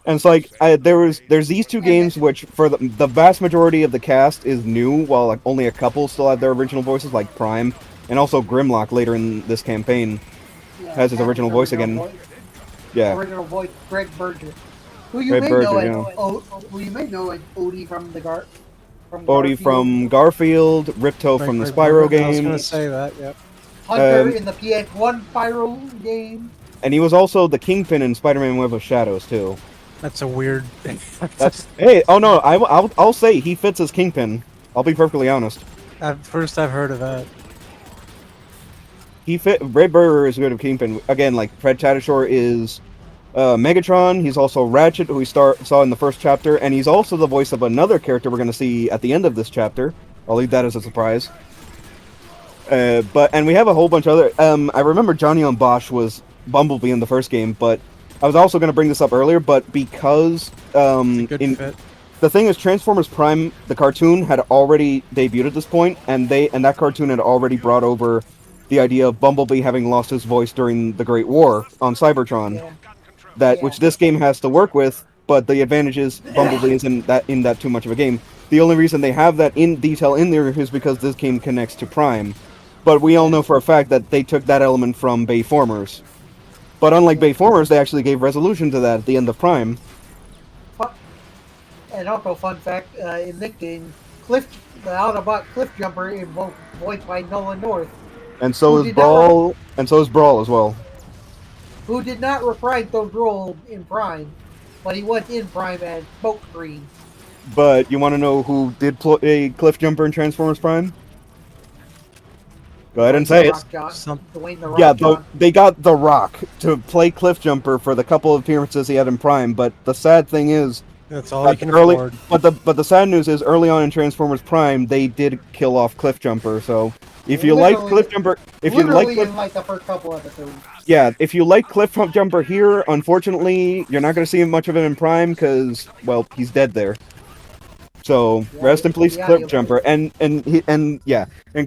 Speaker 2: And it's like there's these two games which for the vast majority of the cast is new, while like only a couple still have their original voices, like Prime, and also Grimlock later in this campaign has his original voice again. Yeah.
Speaker 4: Original voice, Greg Berger. Who you may know as Odie from Garfield.
Speaker 2: Odie from Garfield, Ripto from the Spyro games.
Speaker 3: I was gonna say that, yep.
Speaker 4: Hunter in the PS1 Spyro game.
Speaker 2: And he was also the Kingpin in Spider-Man Web of Shadows too.
Speaker 3: That's a weird.
Speaker 2: I'll say he fits as Kingpin. I'll be perfectly honest.
Speaker 3: First I've heard of that.
Speaker 2: Ray Berger is good at Kingpin. Again, like Fred Tatasciore is Megatron. He's also Ratchet, who we saw in the first chapter, and he's also the voice of another character we're going to see at the end of this chapter. I'll leave that as a surprise. And we have a whole bunch of other. I remember Johnny on Bosch was Bumblebee in the first game, but I was also going to bring this up earlier. But because the thing is, Transformers Prime, the cartoon, had already debuted at this point, and that cartoon had already brought over the idea of Bumblebee having lost his voice during the Great War on Cybertron, which this game has to work with. But the advantage is Bumblebee isn't in that too much of a game. The only reason they have that in detail in there is because this game connects to Prime. But we all know for a fact that they took that element from Bayformers. But unlike Bayformers, they actually gave resolution to that at the end of Prime.
Speaker 4: And also, fun fact, in this game, the Autobot Cliff Jumper is voiced by Nolan North.
Speaker 2: And so is Brawl, as well.
Speaker 4: Who did not reprise those roles in Prime, but he was in Prime as Smokescreen.
Speaker 2: But you want to know who did play Cliff Jumper in Transformers Prime? Go ahead and say it. They got The Rock to play Cliff Jumper for the couple of appearances he had in Prime, but the sad thing is,
Speaker 3: That's all you can
Speaker 2: early,
Speaker 3: afford.
Speaker 2: but the sad news is early on in Transformers Prime they did kill off Cliffjumper. So if you like Cliffjumper,
Speaker 4: in like the first couple episodes.
Speaker 2: yeah, if you like Cliffjumper here, unfortunately you're not going to see much of him in Prime because well he's dead there. So
Speaker 4: Yeah,
Speaker 2: rest in peace,
Speaker 4: yeah,
Speaker 2: Cliffjumper, and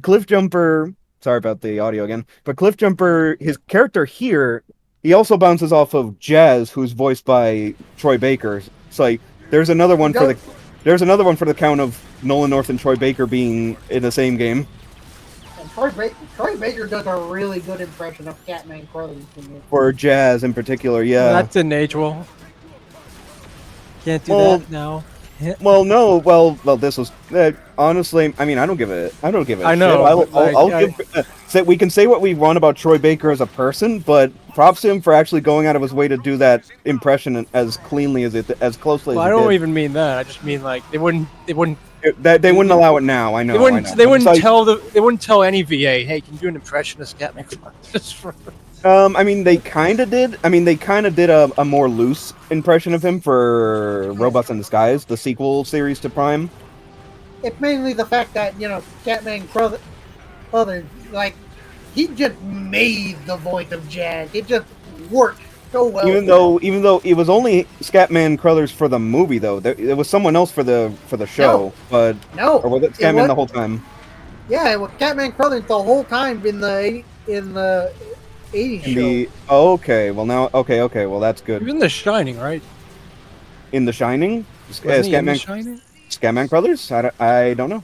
Speaker 2: Cliffjumper. Sorry about the audio again, but Cliffjumper, his character here, he also bounces off of Jazz, who's voiced by Troy Baker. It's like there's another one for the count of Nolan North and Troy Baker being in the same game.
Speaker 4: And Troy Baker does a really good impression of Catman Crothers.
Speaker 2: For Jazz in particular, yeah.
Speaker 3: That didn't age well. Can't do that now.
Speaker 2: Well, no. Well. This was honestly. I mean, I don't give a
Speaker 3: I know,
Speaker 2: shit. We can say what we want about Troy Baker as a person, but props to him for actually going out of his way to do that impression as cleanly as closely.
Speaker 3: Well,
Speaker 2: as
Speaker 3: I
Speaker 2: he
Speaker 3: don't
Speaker 2: did.
Speaker 3: even mean that. I just mean like they wouldn't
Speaker 2: They wouldn't allow it now. I know.
Speaker 3: They wouldn't
Speaker 2: It's like,
Speaker 3: they wouldn't tell any VA, hey, can you do an impression of Catman Crothers?
Speaker 2: I mean, they kind of did. I mean, they kind of did a more loose impression of him for Robots in Disguise, the sequel series to Prime.
Speaker 4: It's mainly the fact that Catman Crothers, like he just made the voice of Jazz. It just worked so well.
Speaker 2: Even though it was only Scatman Crothers for the movie, though it was someone else for the show. Or was it Scatman the whole time?
Speaker 4: Yeah, it was Catman Crothers the whole time in the 80s show.
Speaker 2: Okay, well now, okay, well that's good.
Speaker 3: He was in The Shining, right?
Speaker 2: In The Shining,
Speaker 3: Wasn't he in The Shining?
Speaker 2: Scatman Crothers? I don't know.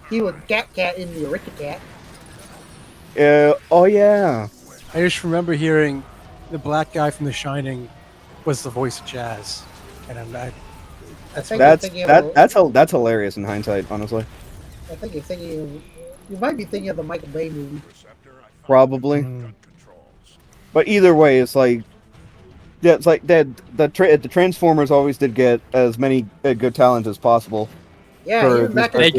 Speaker 4: He was Cat in the Aristocrat.
Speaker 2: Oh yeah.
Speaker 3: I just remember hearing the black guy from The Shining was the voice of Jazz, and
Speaker 2: that's hilarious in hindsight, honestly.
Speaker 4: I think you're thinking. You might be thinking of the Michael Bay movie.
Speaker 2: Probably. But either way, it's like, yeah, it's like the Transformers always did get as many good talent as possible.
Speaker 4: Yeah, even back in the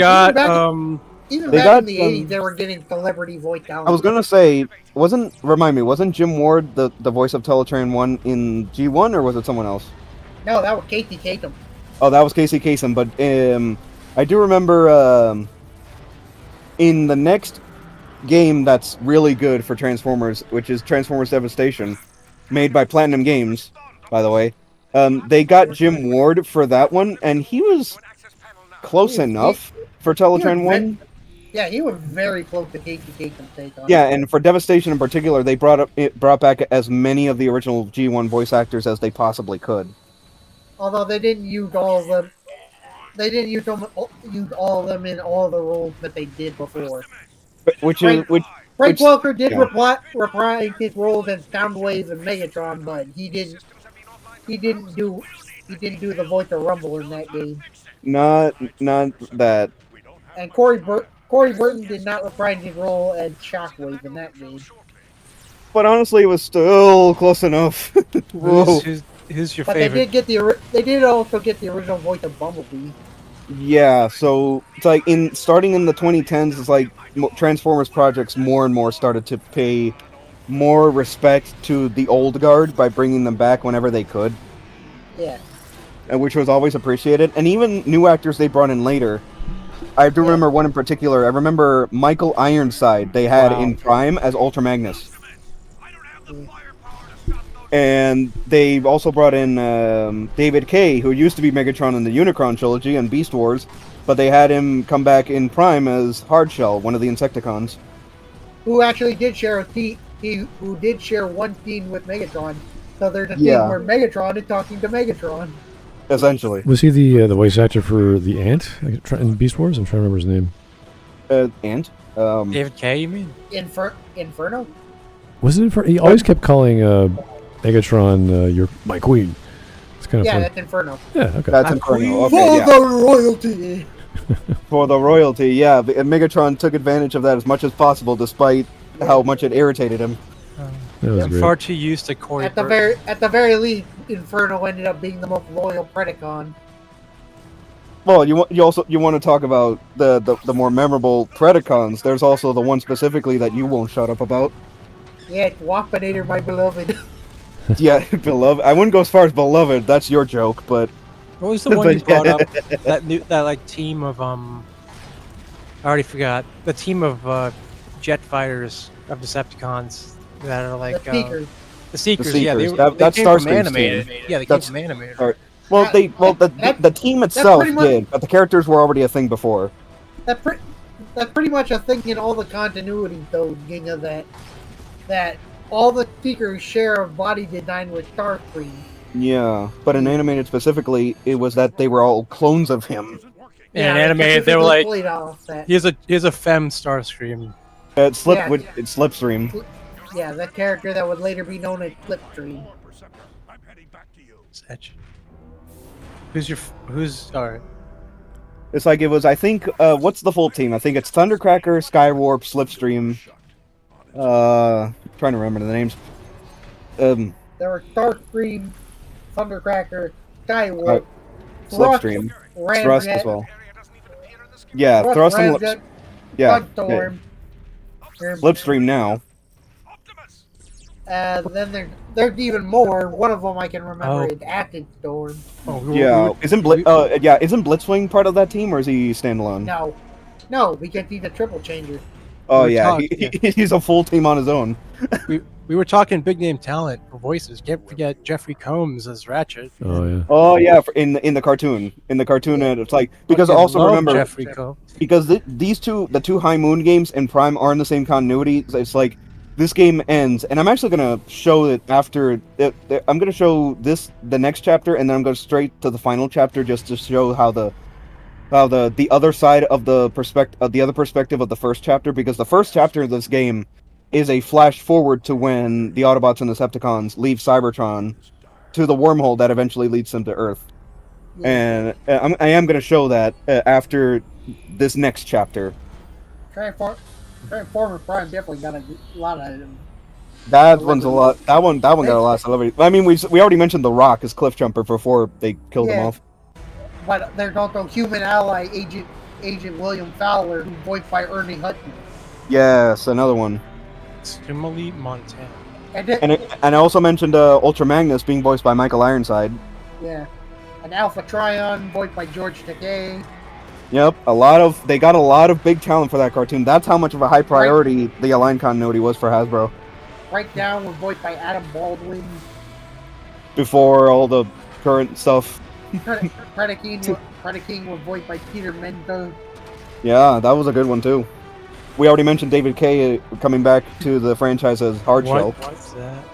Speaker 4: 80s, they were getting celebrity voice talent.
Speaker 2: I was gonna say, wasn't Jim Ward the voice of Teletran 1 in G1, or was it someone else?
Speaker 4: No, that was Casey Kasem.
Speaker 2: Oh, that was Casey Kasem, but I do remember in the next game that's really good for Transformers, which is Transformers Devastation, made by Platinum Games, by the way. They got Jim Ward for that one, and he was close enough for Teletran 1.
Speaker 4: Yeah, he was very close to Casey Kasem's take on it.
Speaker 2: Yeah, and for Devastation in particular, they brought back as many of the original G1 voice actors as they possibly could.
Speaker 4: Although they didn't use all of them. They didn't use all of them in all the roles that they did before.
Speaker 2: Frank
Speaker 4: Welker did reprise his roles as Soundwave and Megatron, but he didn't do the voice of Rumble in that game.
Speaker 2: Not that.
Speaker 4: And Corey Burton did not reprise his role as Shockwave in that game.
Speaker 2: But honestly, it was still close enough. Whoa.
Speaker 3: Who's your
Speaker 4: but
Speaker 3: favorite?
Speaker 4: They did also get the original voice of Bumblebee.
Speaker 2: Yeah, so it's like starting in the 2010s, it's like Transformers projects more and more started to pay more respect to the old guard by bringing them back whenever they could.
Speaker 4: Yeah.
Speaker 2: Which was always appreciated. And even new actors they brought in later. I do remember one in particular. I remember Michael Ironside they had in Prime as Ultra Magnus. And they also brought in David Kaye, who used to be Megatron in the Unicron trilogy and Beast Wars, but they had him come back in Prime as Hardshell, one of the Insecticons.
Speaker 4: Who actually did share who did share one scene with Megatron. So there's a scene where Megatron is talking to Megatron.
Speaker 2: Essentially.
Speaker 1: Was he the voice actor for the Ant in Beast Wars? I'm trying to remember his name.
Speaker 2: Ant?
Speaker 3: David Kaye, you mean?
Speaker 4: Inferno?
Speaker 1: Was it Inferno? He always kept calling Megatron my queen. It's kind of fun.
Speaker 4: That's Inferno.
Speaker 1: Yeah, okay.
Speaker 2: That's Inferno. Okay,
Speaker 4: for the royalty!
Speaker 2: For the royalty, yeah. And Megatron took advantage of that as much as possible, despite how much it irritated him.
Speaker 1: I'm
Speaker 3: far too used to Corey.
Speaker 4: At the very least, Inferno ended up being the most loyal Predacon.
Speaker 2: Well, you want to talk about the more memorable Predacons. There's also the one specifically that you won't shut up about.
Speaker 4: Yeah, it's Waspinator, my beloved.
Speaker 2: Yeah, beloved. I wouldn't go as far as beloved. That's your joke, but
Speaker 3: What was the one you brought up? That like team of I already forgot. The team of jet fighters of Decepticons that are like
Speaker 4: the
Speaker 3: the Seekers.
Speaker 2: The
Speaker 3: Yeah,
Speaker 2: Seekers.
Speaker 3: they
Speaker 2: That's
Speaker 3: came from
Speaker 2: Starscream's
Speaker 3: animated.
Speaker 2: team.
Speaker 3: Yeah, they came
Speaker 2: That's-
Speaker 3: from animated.
Speaker 2: Sorry. Well, the team itself
Speaker 4: pretty much-
Speaker 2: did, but the characters were already a thing before.
Speaker 4: That's pretty much a thing in all the continuity, though, Ginga, that all the Seekers share a body design with Starscream.
Speaker 2: Yeah, but in animated specifically, it was that they were all clones of him.
Speaker 3: And animated, they were like,
Speaker 4: played off that.
Speaker 3: here's a femme Starscream.
Speaker 2: It's Slipstream.
Speaker 4: Yeah, that character that would later be known as Slipstream.
Speaker 5: I'm heading back to you.
Speaker 3: Sedge. Who's alright?
Speaker 2: It's like it was. I think. What's the full team? I think it's Thundercracker, Skywarp, Slipstream. Trying to remember the names.
Speaker 4: There were Starscream, Thundercracker, Skywarp,
Speaker 2: Slipstream, Thrust as
Speaker 4: Ramjet,
Speaker 2: well. Yeah, Thrust and
Speaker 4: Ramjet,
Speaker 2: yeah,
Speaker 4: Sunstorm.
Speaker 2: Slipstream now.
Speaker 4: Then there's even more. One of them I can remember
Speaker 3: Oh.
Speaker 4: is Acid Storm.
Speaker 3: Oh,
Speaker 2: Yeah, isn't Blitzwing part of that team, or is he standalone?
Speaker 4: No, because he's a triple changer.
Speaker 2: Oh
Speaker 3: We
Speaker 2: yeah,
Speaker 3: talked-
Speaker 2: he's a full team on his own.
Speaker 3: we were talking big name talent for voices. Can't forget Jeffrey Combs as Ratchet.
Speaker 1: Oh yeah.
Speaker 2: Oh yeah, in the cartoon, it's like because
Speaker 3: Fucking
Speaker 2: also
Speaker 3: love
Speaker 2: remember
Speaker 3: Jeffrey Combs.
Speaker 2: because the two High Moon games and Prime are in the same continuity. It's like this game ends, and I'm actually gonna show it after. I'm gonna show the next chapter, and then I'm going straight to the final chapter just to show how the other side of the other perspective of the first chapter, because the first chapter of this game is a flash forward to when the Autobots and Decepticons leave Cybertron to the wormhole that eventually leads them to Earth. And I am going to show that after this next chapter.
Speaker 4: Transformer Prime definitely got a lot of them.
Speaker 2: That one's a lot. That one got a lot of celebrity. I mean, we already mentioned The Rock as Cliffjumper before they killed him off.
Speaker 4: But there's also human ally Agent William Fowler, who's voiced by Ernie Hudson.
Speaker 2: Yes, another one.
Speaker 3: Stimuli Montana.
Speaker 4: And
Speaker 2: I also mentioned Ultra Magnus being voiced by Michael Ironside.
Speaker 4: yeah, an Alpha Trion voiced by George Takei.
Speaker 2: Yep, they got a lot of big talent for that cartoon. That's how much of a high priority the Align continuity was for Hasbro.
Speaker 4: Breakdown was voiced by Adam Baldwin.
Speaker 2: Before all the current stuff.
Speaker 4: Predaking was voiced by Peter Mendoza.
Speaker 2: Yeah, that was a good one too. We already mentioned David Kay coming back to the franchise as Hardshell.
Speaker 3: What's that?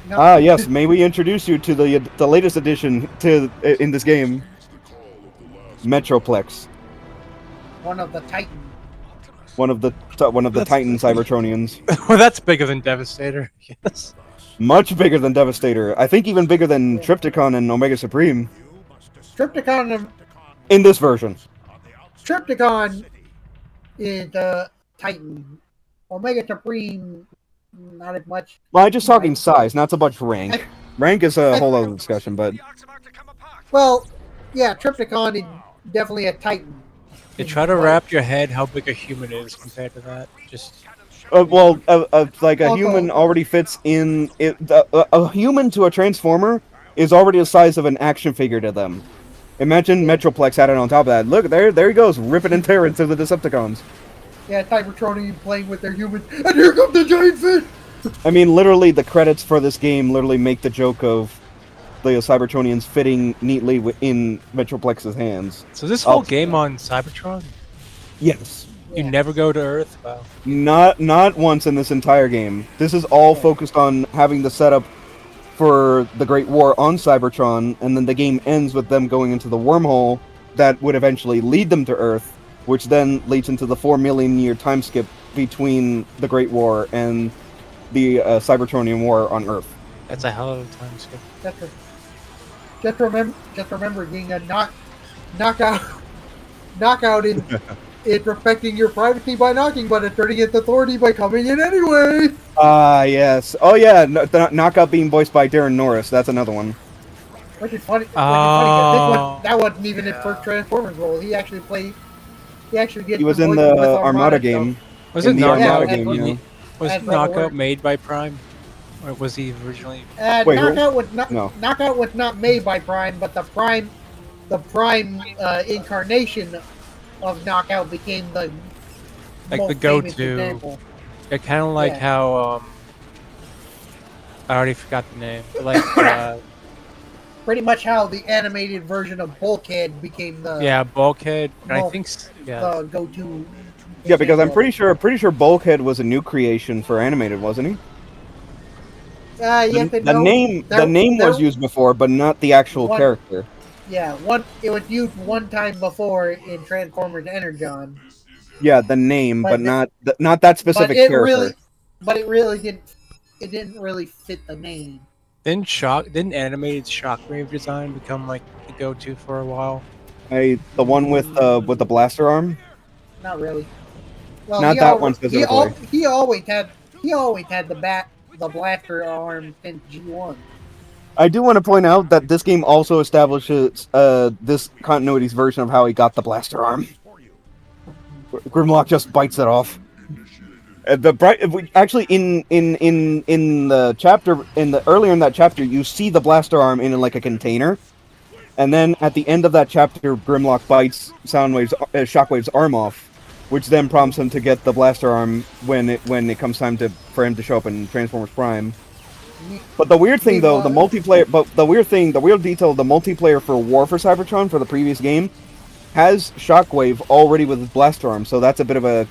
Speaker 4: No,
Speaker 2: Ah, yes. May we introduce you to the latest addition in this game, Metroplex,
Speaker 4: one of the Titans.
Speaker 2: one of the Titan Cybertronians,
Speaker 3: Well, that's bigger than Devastator. Yes.
Speaker 2: much bigger than Devastator. I think even bigger than Trypticon and Omega Supreme
Speaker 4: Tripticon
Speaker 2: in this version.
Speaker 4: is Titan. Omega Supreme, not as much.
Speaker 2: Well, I'm just talking size, not so much rank. Rank is a whole other discussion, but
Speaker 4: Well, yeah, Tripticon is definitely a Titan.
Speaker 3: You try to wrap your head how big a human is compared to that. Just
Speaker 2: like a human already fits in it. A human to a Transformer is already the size of an action figure to them. Imagine Metroplex added on top of that. Look, there he goes, ripping and tearing through the Decepticons.
Speaker 4: Yeah, Cybertronian playing with their humans, and here comes the giant fish!
Speaker 2: I mean, literally, the credits for this game literally make the joke of the Cybertronians fitting neatly in Metroplex's hands.
Speaker 3: so this whole game on Cybertron,
Speaker 2: Yes.
Speaker 3: you never go to Earth. Wow.
Speaker 2: Not once in this entire game. This is all focused on having the setup for the Great War on Cybertron, and then the game ends with them going into the wormhole that would eventually lead them to Earth, which then leads into the 4 million year time skip between the Great War and the Cybertronian War on Earth.
Speaker 3: That's a hell of a time skip.
Speaker 4: Just remember being a knockout in respecting your privacy by knocking, but asserting its authority by coming in anyway.
Speaker 2: Ah, yes. Oh, yeah. Knockout being voiced by Darren Norris. That's another one.
Speaker 4: Which is funny. 'Cause that wasn't even his first Transformers role. He actually played.
Speaker 2: He was in the Armada game.
Speaker 3: Was
Speaker 2: In
Speaker 3: it
Speaker 2: the
Speaker 3: Knockout?
Speaker 2: Armada game, yeah.
Speaker 3: Was
Speaker 4: That's
Speaker 3: Knockout
Speaker 4: Rebel
Speaker 3: made by Prime? Or was he originally?
Speaker 2: Wait, who?
Speaker 4: Knockout was not made by Prime, but the Prime incarnation of Knockout became the
Speaker 3: Like
Speaker 4: most
Speaker 3: the
Speaker 4: famous
Speaker 3: go-to.
Speaker 4: example.
Speaker 3: Yeah, kind of like how I already forgot the name. But like
Speaker 4: Pretty much how the animated version of Bulkhead became the
Speaker 3: Bulkhead. And I
Speaker 4: most-
Speaker 3: think
Speaker 4: the go-to.
Speaker 2: Yeah, because I'm
Speaker 4: example.
Speaker 2: pretty sure Bulkhead was a new creation for animated, wasn't he?
Speaker 4: Yes and
Speaker 2: The
Speaker 4: no.
Speaker 2: name
Speaker 4: There-
Speaker 2: was used before, but not the actual
Speaker 4: One-
Speaker 2: character.
Speaker 4: Yeah, it was used one time before in Transformers Energon.
Speaker 2: Yeah, the name,
Speaker 4: But
Speaker 2: but not that specific
Speaker 4: but it
Speaker 2: character.
Speaker 4: really didn't really fit the name.
Speaker 3: didn't animated Shockwave design become like the go-to for a while?
Speaker 2: The one with the blaster arm.
Speaker 4: Not really. Well,
Speaker 2: Not that one specifically.
Speaker 4: He always had the blaster arm since G1.
Speaker 2: I do want to point out that this game also establishes this continuity's version of how he got the blaster arm. Grimlock just bites it off. Actually, in the chapter earlier in that chapter, you see the blaster arm in like a container, and then at the end of that chapter, Grimlock bites Shockwave's arm off, which then prompts him to get the blaster arm when it comes time for him to show up in Transformers Prime. But the weird thing, though, the weird detail, the multiplayer for War for Cybertron for the previous game has Shockwave already with his blaster arm, so that's a bit of an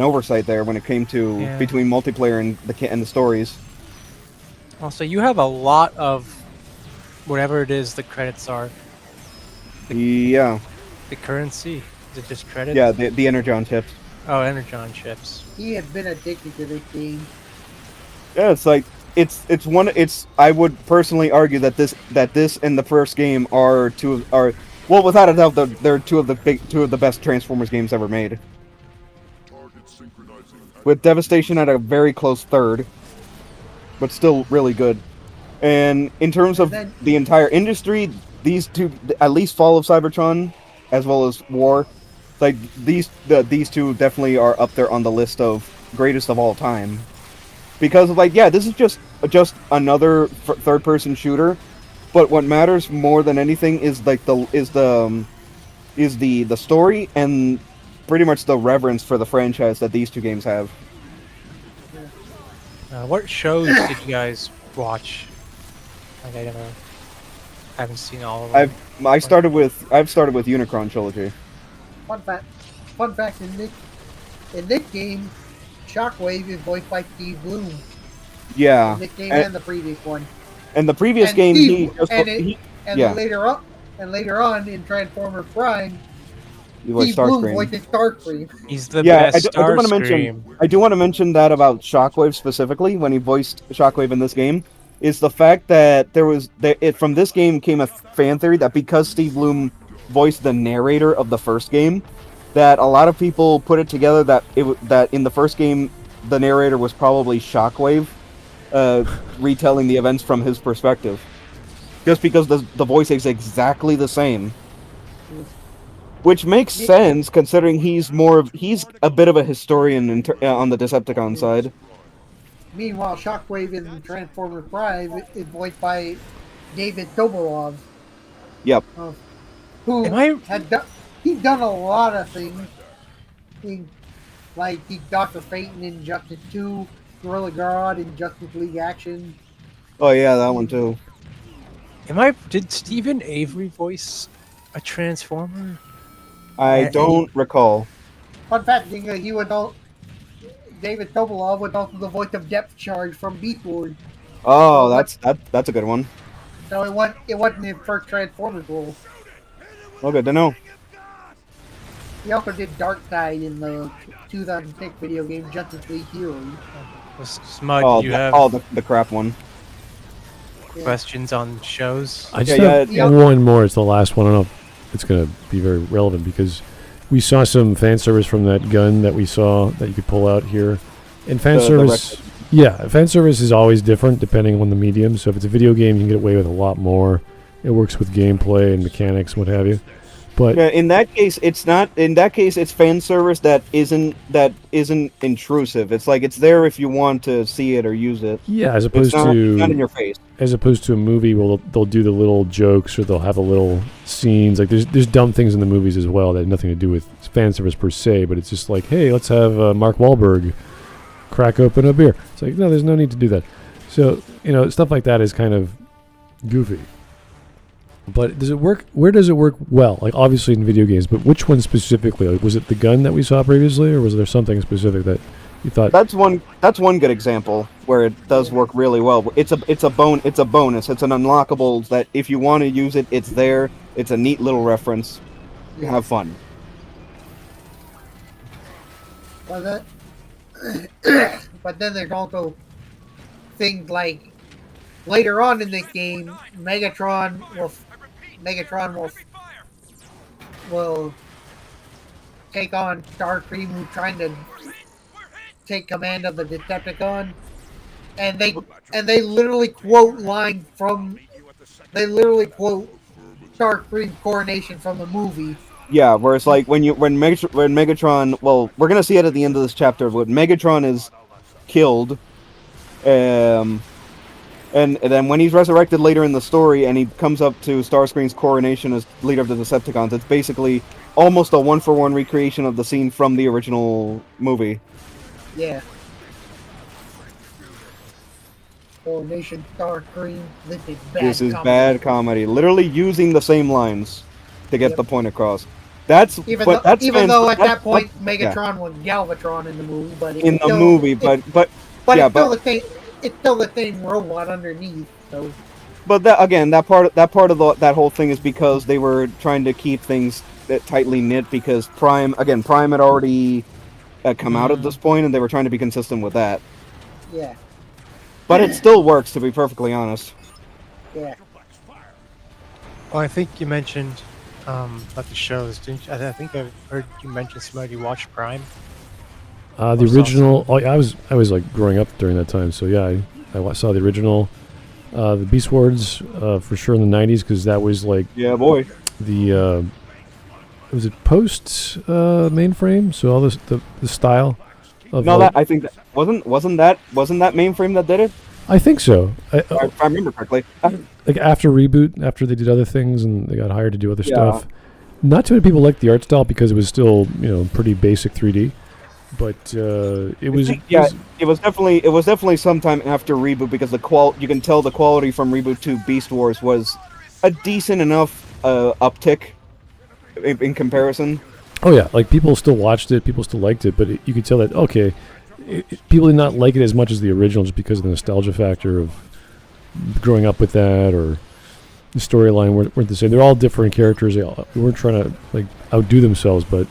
Speaker 2: oversight there when it came to between multiplayer and the stories.
Speaker 3: Also, you have a lot of whatever it is the credits are.
Speaker 2: Yeah.
Speaker 3: The currency. Is it just credits?
Speaker 2: Yeah, the Energon chips.
Speaker 3: Oh, Energon chips.
Speaker 4: He had been addicted to this game.
Speaker 2: Yeah, it's like I would personally argue that this and the first game are without a doubt they're two of the best Transformers games ever made. With Devastation at a very close third, but still really good. And in terms of the entire industry, these two, at least Fall of Cybertron, as well as War, like these two definitely are up there on the list of greatest of all time. Because this is just another third-person shooter, but what matters more than anything is the story and pretty much the reverence for the franchise that these two games have.
Speaker 3: What shows did you guys watch? Like I haven't seen all of them.
Speaker 2: I've started with Unicron Trilogy.
Speaker 4: Fun fact in this game, Shockwave is voiced by Steve Bloom.
Speaker 2: Yeah.
Speaker 4: In this game and the previous one.
Speaker 2: And the previous game,
Speaker 4: later on in Transformers Prime,
Speaker 2: he was
Speaker 4: Steve Bloom
Speaker 2: Starscream.
Speaker 4: voiced Starscream.
Speaker 3: He's the best Starscream.
Speaker 2: I do want to mention that about Shockwave specifically when he voiced Shockwave in this game. Is the fact that from this game came a fan theory that because Steve Bloom voiced the narrator of the first game, that a lot of people put it together that in the first game the narrator was probably Shockwave, retelling the events from his perspective, just because the voice is exactly the same, which makes sense considering he's a bit of a historian on the Decepticon side.
Speaker 4: Meanwhile, Shockwave in Transformers Prime is voiced by David Sobolov.
Speaker 2: Yep.
Speaker 4: He's done a lot of things. He's Dr. Fate in Injustice 2, Gorilla God in Justice League Action.
Speaker 2: Oh yeah, that one too.
Speaker 3: Did Stephen Avery voice a Transformer?
Speaker 2: I don't recall.
Speaker 4: Fun fact, David Sobolov was also the voice of Depth Charge from Beast Wars.
Speaker 2: Oh, that's a good one.
Speaker 4: So it wasn't his first Transformers role.
Speaker 2: Oh, good to know.
Speaker 4: He also did Darkseid in the 2006 video game Justice League Heroes.
Speaker 3: Smud, you have
Speaker 2: the crap one.
Speaker 3: questions on shows?
Speaker 1: I just have one more. It's the last one. I don't know if it's going to be very relevant because we saw some fan service from that gun that we saw that you could pull out here. And fan service is always different depending on the medium. So if it's a video game, you can get away with a lot more. It works with gameplay and mechanics and what have you. But
Speaker 2: Yeah, in that case, it's not. In that case, it's fan service that isn't intrusive. It's like it's there if you want to see it or use it.
Speaker 1: yeah, as
Speaker 2: It's
Speaker 1: opposed
Speaker 2: not in
Speaker 1: to
Speaker 2: your face.
Speaker 1: a movie where they'll do the little jokes or they'll have a little scenes. Like there's dumb things in the movies as well that have nothing to do with fan service per se, but it's just like, hey, let's have Mark Wahlberg crack open a beer. It's like, no, there's no need to do that. So, stuff like that is kind of goofy. But does it work? Where does it work well? Like, obviously in video games, but which one specifically? Like, was it the gun that we saw previously, or was there something specific that you thought?
Speaker 2: That's one good example where it does work really well. It's a bonus. It's an unlockable that if you want to use it, it's there. It's a neat little reference. You have fun.
Speaker 4: But then there's also things like later on in the game, Megatron will take on Starscream, who's trying to take command of the Decepticon, and they literally quote Starscream's coronation from the movie.
Speaker 2: Yeah, where it's like when Megatron. Well, we're gonna see it at the end of this chapter. When Megatron is killed, and then when he's resurrected later in the story and he comes up to Starscream's coronation as leader of the Decepticons, it's basically almost a one-for-one recreation of the scene from the original movie.
Speaker 4: Yeah. Coronation Starscream,
Speaker 2: This is bad comedy. Literally using the same lines to get the point across. Even though at that point Megatron was Galvatron in the movie, but it's still the same robot underneath. So, but that part of that whole thing is because they were trying to keep things tightly knit because Prime had already come out at this point, and they were trying to be consistent with that.
Speaker 4: Yeah.
Speaker 2: But it still works, to be perfectly honest.
Speaker 4: Yeah.
Speaker 3: Well, I think you mentioned about the shows. Didn't you? I think I heard you mention somebody watched Prime.
Speaker 1: The original. Oh, I was like growing up during that time, so yeah, I saw the original, the Beast Wars for sure in the '90s because that was like the was it post mainframe? So all this the style of
Speaker 2: I think that wasn't that mainframe that did it.
Speaker 1: I think so.
Speaker 2: If I remember correctly.
Speaker 1: Like after reboot, after they did other things and they got hired to do other stuff. Not too many people liked the art style because it was still pretty basic 3D. But it was definitely sometime after reboot because you can tell the quality from reboot to Beast Wars was a decent enough uptick in comparison. Oh yeah, like people still watched it, people still liked it, but you could tell that people did not like it as much as the original just because of the nostalgia factor of growing up with that, or the storyline weren't the same. They're all different characters. They weren't trying to like outdo themselves, but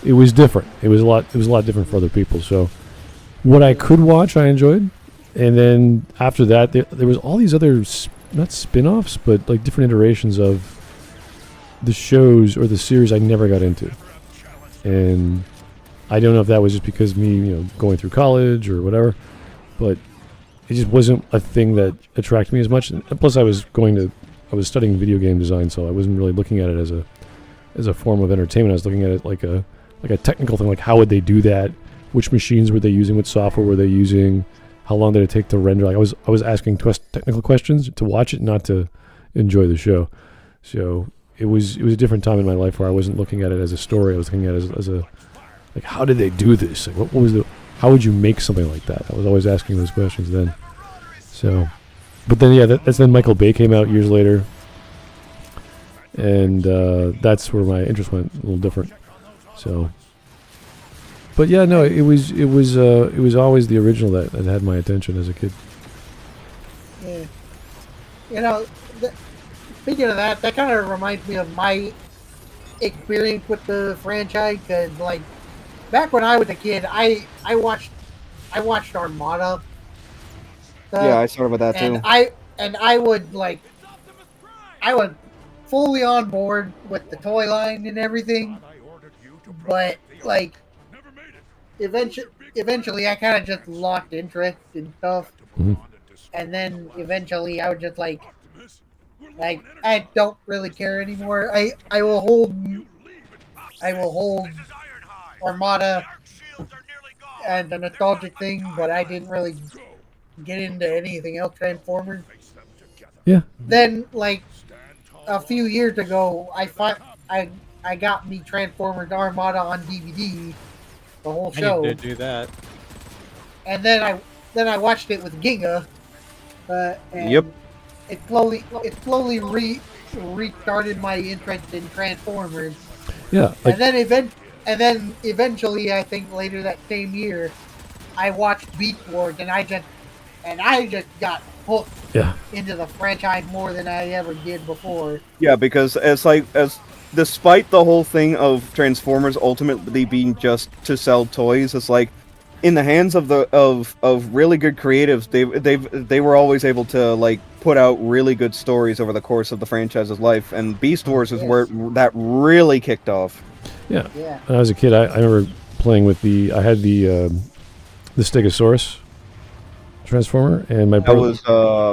Speaker 1: it was different. It was a lot different for other people. So what I could watch, I enjoyed, and then after that, there was all these other not spin-offs, but like different iterations of the shows or the series I never got into, and I don't know if that was just because me, going through college or whatever, but it just wasn't a thing that attracted me as much. And plus, I was studying video game design, so I wasn't really looking at it as a form of entertainment. I was looking at it like a technical thing, like how would they do that? Which machines were they using? What software were they using? How long did it take to render? Like I was asking technical questions to watch it, not to enjoy the show. So it was a different time in my life where I wasn't looking at it as a story. I was looking at it as a like, how did they do this? Like, what was how would you make something like that? I was always asking those questions then. So, but then that's then Michael Bay came out years later, and that's where my interest went a little different. So, but yeah, no, it was always the original that had my attention as a kid.
Speaker 4: Yeah, speaking of that kind of reminds me of my experience with the franchise, because like back when I was a kid, I watched Armada.
Speaker 2: Yeah, I started with that too.
Speaker 4: I was fully on board with the toy line and everything, but like eventually I kind of just lost interest in stuff, and then eventually I was just like I don't really care anymore. I will hold I will hold Armada and the nostalgic thing, but I didn't really get into anything else Transformers.
Speaker 1: Yeah.
Speaker 4: Then, like a few years ago, I got me Transformers Armada on DVD, the whole
Speaker 3: I
Speaker 4: show,
Speaker 3: need to do that.
Speaker 4: and then I watched it with Ginga, and
Speaker 2: Yep.
Speaker 4: it slowly restarted my interest in Transformers.
Speaker 1: Yeah. Like,
Speaker 4: And then eventually, I think later that same year, I watched Beast Wars, and I just got hooked
Speaker 1: yeah.
Speaker 4: into the franchise more than I ever did before.
Speaker 2: Yeah, because despite the whole thing of Transformers ultimately being just to sell toys, it's like in the hands of of really good creatives, they were always able to like put out really good stories over the course of the franchise's life, and Beast Wars is where that really kicked off.
Speaker 1: Yeah.
Speaker 4: Yeah.
Speaker 1: When I was a kid, I remember playing with I had the Stegosaurus Transformer, and my
Speaker 2: That
Speaker 1: brother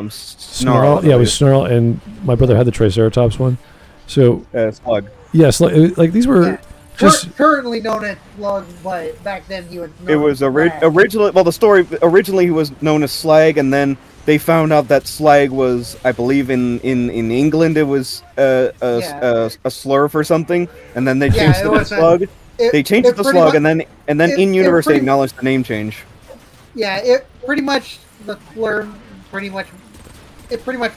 Speaker 2: was
Speaker 1: Snarl. Yeah, it was Snarl, and my brother had the Triceratops one. So
Speaker 2: Slug.
Speaker 1: yes, like these were
Speaker 4: Yeah.
Speaker 1: just
Speaker 4: Currently known as Slug, but back then he was known
Speaker 2: It was
Speaker 4: as Slag.
Speaker 2: originally, well, the story originally he was known as Slag, and then they found out that Slag was, I believe, in England it was a slur for something, and then they
Speaker 4: Yeah,
Speaker 2: changed
Speaker 4: it
Speaker 2: it to
Speaker 4: was
Speaker 2: Slug. They changed it to
Speaker 4: pretty
Speaker 2: Slug,
Speaker 4: mu-
Speaker 2: and then
Speaker 4: it-
Speaker 2: in
Speaker 4: it
Speaker 2: universe they
Speaker 4: pretty-
Speaker 2: acknowledged the name change.
Speaker 4: Yeah, it pretty much the slur, pretty much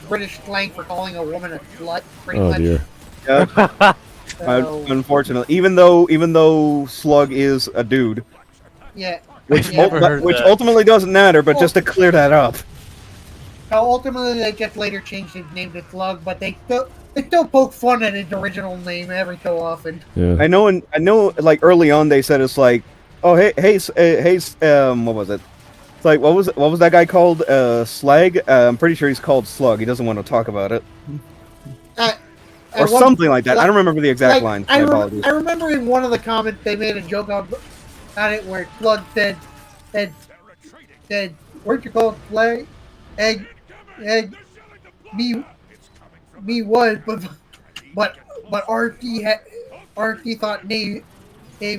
Speaker 4: British slang for calling a woman a slut. Pretty
Speaker 1: oh
Speaker 4: much.
Speaker 1: dear.
Speaker 2: Yeah,
Speaker 4: So,
Speaker 2: unfortunately, even though Slug is a dude,
Speaker 4: yeah.
Speaker 2: which
Speaker 3: Never heard that.
Speaker 2: ultimately doesn't matter, but just to clear that up.
Speaker 4: Now, ultimately, they just later changed his name to Slug, but they still poke fun at his original name every so often.
Speaker 1: Yeah.
Speaker 2: I know. Like early on, they said it's like, oh hey, what was it? It's like what was that guy called? Slag. I'm pretty sure he's called Slug. He doesn't want to talk about it, or something like that. I don't remember the exact line. My apologies.
Speaker 4: I remember in one of the comments they made a joke about it where Slug said, "Weren't you called Slag? Egg, me was, but RT thought name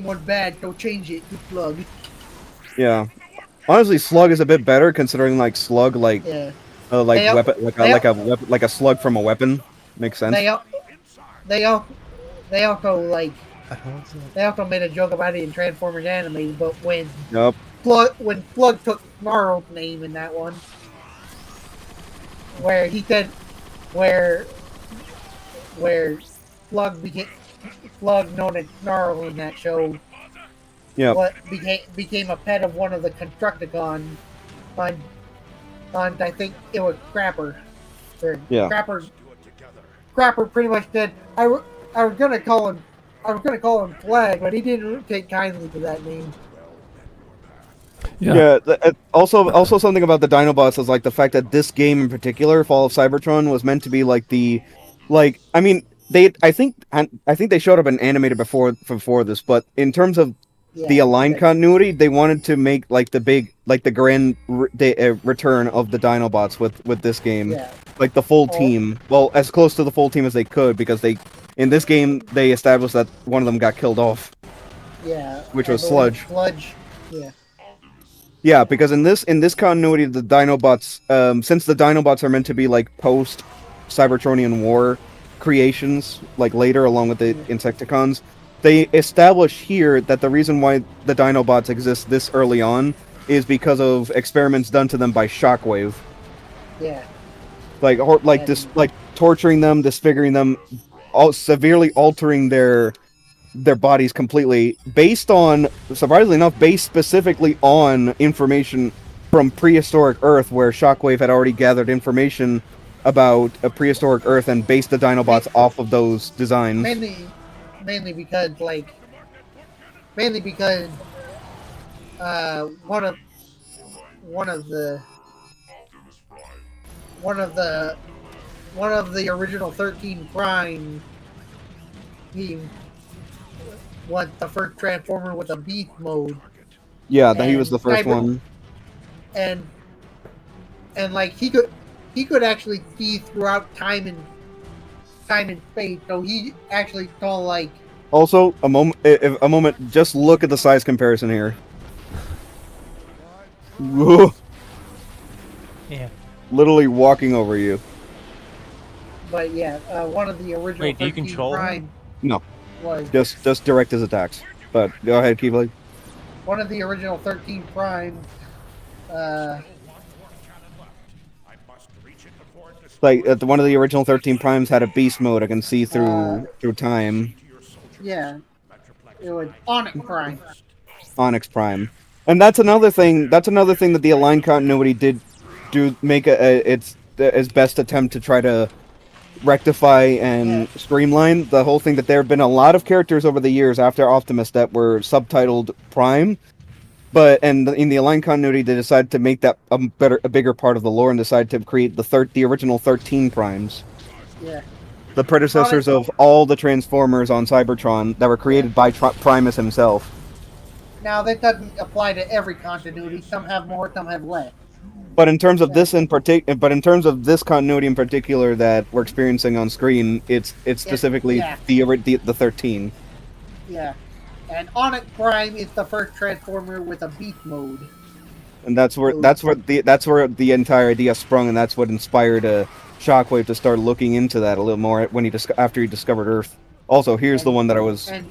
Speaker 4: was bad, so change it to Slug."
Speaker 2: Yeah. Honestly, Slug is a bit better considering like Slug like
Speaker 4: Yeah.
Speaker 2: like
Speaker 4: They al-
Speaker 2: weapon
Speaker 4: they al-
Speaker 2: like a slug from a weapon. Makes sense.
Speaker 4: They also like they also made a joke about it in Transformers anime, but when
Speaker 2: Nope.
Speaker 4: Slug took Snarl's name in that one, where he said where Slug known as Snarl in that show,
Speaker 2: Yeah.
Speaker 4: what became a pet of one of the Constructicons on I think it was Scrapper. Or
Speaker 2: Yeah.
Speaker 4: Scrapper pretty much said I was gonna call him Flag, but he didn't take kindly to that name.
Speaker 1: Yeah.
Speaker 2: Also something about the Dinobots is like the fact that this game in particular, Fall of Cybertron, was meant to be like I mean I think they showed up in animated before this, but in terms of the aligned continuity, they wanted to make like the grand return of the Dinobots with this game,
Speaker 4: Yeah.
Speaker 2: like the full team. Well, as close to the full team as they could, because in this game they established that one of them got killed off.
Speaker 4: Yeah.
Speaker 2: Which was
Speaker 4: the one
Speaker 2: Sludge.
Speaker 4: Sludge. Yeah.
Speaker 2: Yeah, because in this continuity, the Dinobots, since the Dinobots are meant to be like post Cybertronian War creations, like later along with the Insecticons, they establish here that the reason why the Dinobots exist this early on is because of experiments done to them by Shockwave,
Speaker 4: Yeah.
Speaker 2: like torturing them, disfiguring them, severely altering their bodies completely, surprisingly enough, based specifically on information from prehistoric Earth, where Shockwave had already gathered information about a prehistoric Earth and based the Dinobots off of those designs.
Speaker 4: Mainly because one of the original 13 Prime team was the first Transformer with a beast mode.
Speaker 2: Yeah, he was the
Speaker 4: And
Speaker 2: first
Speaker 4: Cyber-
Speaker 2: one.
Speaker 4: and like he could actually see throughout time and space, so he actually saw like
Speaker 2: Also, a moment. Just look at the size comparison here. Whoa.
Speaker 3: Yeah.
Speaker 2: Literally walking over you.
Speaker 4: But yeah, one of the original
Speaker 3: Wait, do you
Speaker 4: 13
Speaker 3: control him?
Speaker 4: Prime
Speaker 2: No,
Speaker 4: was
Speaker 2: just direct his attacks. But go ahead, Keyblade.
Speaker 4: one of the original 13 Prime.
Speaker 2: Like one of the original 13 primes had a beast mode. I can see through time.
Speaker 4: Yeah, it was Onyx Prime.
Speaker 2: Onyx Prime, and that's another thing. That's another thing that the Aligned Continuity did make its best attempt to try to rectify and streamline the whole thing. That there have been a lot of characters over the years after Optimus that were subtitled Prime. But in the Aligned Continuity, they decided to make that a bigger part of the lore and decided to create the original 13 Primes.
Speaker 4: Yeah.
Speaker 2: The predecessors of all the Transformers on Cybertron that were created by Primus himself.
Speaker 4: Now that doesn't apply to every continuity. Some have more, some have less.
Speaker 2: But in terms of this in terms of this continuity in particular that we're experiencing on screen, it's specifically the 13.
Speaker 4: Yeah. And Onyx Prime is the first Transformer with a beast mode.
Speaker 2: And that's where the entire idea sprung, and that's what inspired Shockwave to start looking into that a little more when after he discovered Earth. Also, here's the one that I was.
Speaker 4: And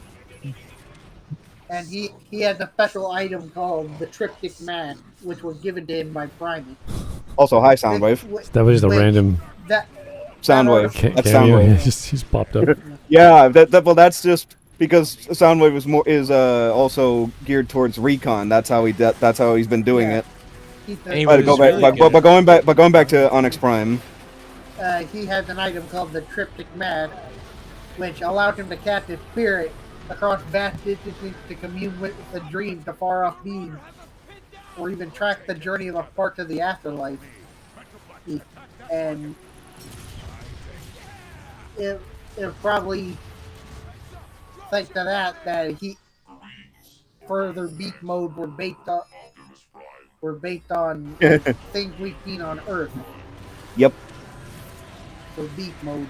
Speaker 4: he has a special item called the Triptych Man, which was given to him by Primus.
Speaker 2: Also, hi Soundwave.
Speaker 1: That was just a random
Speaker 2: Soundwave. That's
Speaker 1: cameo.
Speaker 2: Soundwave.
Speaker 1: He's popped up.
Speaker 2: Yeah, well, that's just because Soundwave is also geared towards recon. That's how he's been doing it. But going back to Onyx Prime.
Speaker 4: He has an item called the Triptych Man, which allowed him to cast his spirit across vast distances to commune with the dreams of far-off beings, or even track the journey of a part of the afterlife. And it probably thanks to that he further beat mode were based on things we've seen on Earth.
Speaker 2: Yep.
Speaker 4: For beast mode,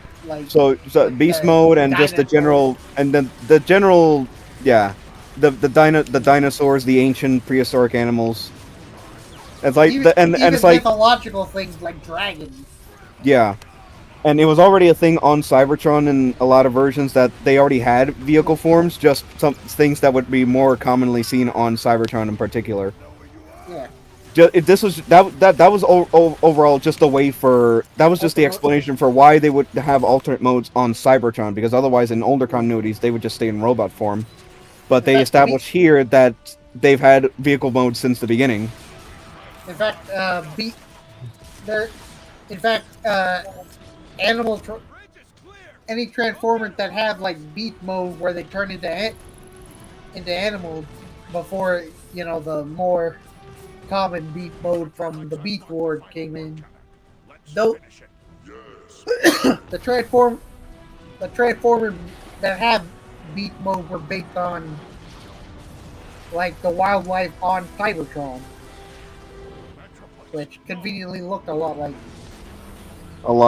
Speaker 2: so beast mode and just the general the dinosaurs, the ancient prehistoric animals. It's like
Speaker 4: even
Speaker 2: it's like
Speaker 4: mythological things like dragons.
Speaker 2: Yeah. And it was already a thing on Cybertron in a lot of versions that they already had vehicle forms, just some things that would be more commonly seen on Cybertron in particular.
Speaker 4: Yeah.
Speaker 2: That was overall just a way for... That was just the explanation for why they would have alternate modes on Cybertron, because otherwise in older continuities they would just stay in robot form. But they established here that they've had vehicle modes since the beginning.
Speaker 4: In fact, any Transformers that have like beast mode where they turn into animals before the more common beast mode from the Beast Wars came in. Though the Transformers that have beast mode were based on like the wildlife on Cybertron, which conveniently looked a lot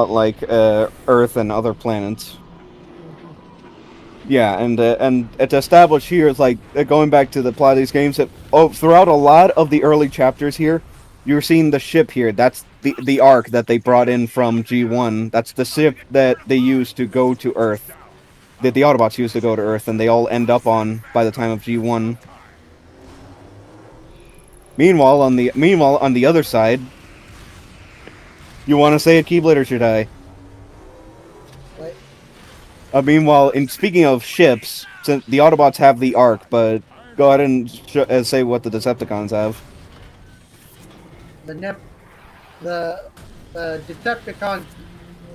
Speaker 4: like
Speaker 2: Earth and other planets. Yeah, and it's established here, it's like, going back to the plot of these games, that throughout a lot of the early chapters here, you're seeing the ship here. That's the Ark that they brought in from G1. That's the ship that they used to go to Earth. That the Autobots used to go to Earth, and they all end up on by the time of G1. Meanwhile, on the other side, you want to say it, Keyblade, or should I? Meanwhile, speaking of ships, since the Autobots have the Ark, but go ahead and say what the Decepticons have.
Speaker 4: The Decepticon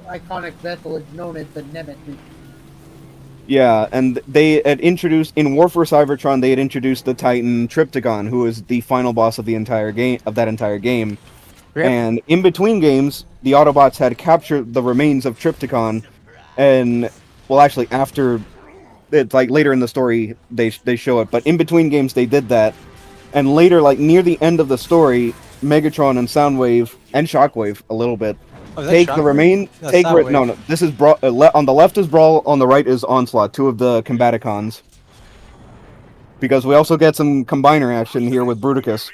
Speaker 4: iconic vessel is known as the Nemesis.
Speaker 2: Yeah, and they had introduced in War for Cybertron. They had introduced the Titan Trypticon, who is the final boss of that entire game. Yep. And in between games, the Autobots had captured the remains of Trypticon, and well, actually, after it's like later in the story they show it, but in between games they did that, and later, like near the end of the story, Megatron and Soundwave and Shockwave a little bit take the remain. No, this is on the left is Brawl, on the right is Onslaught, two of the Combaticons. because we also get some combiner action here with Bruticus.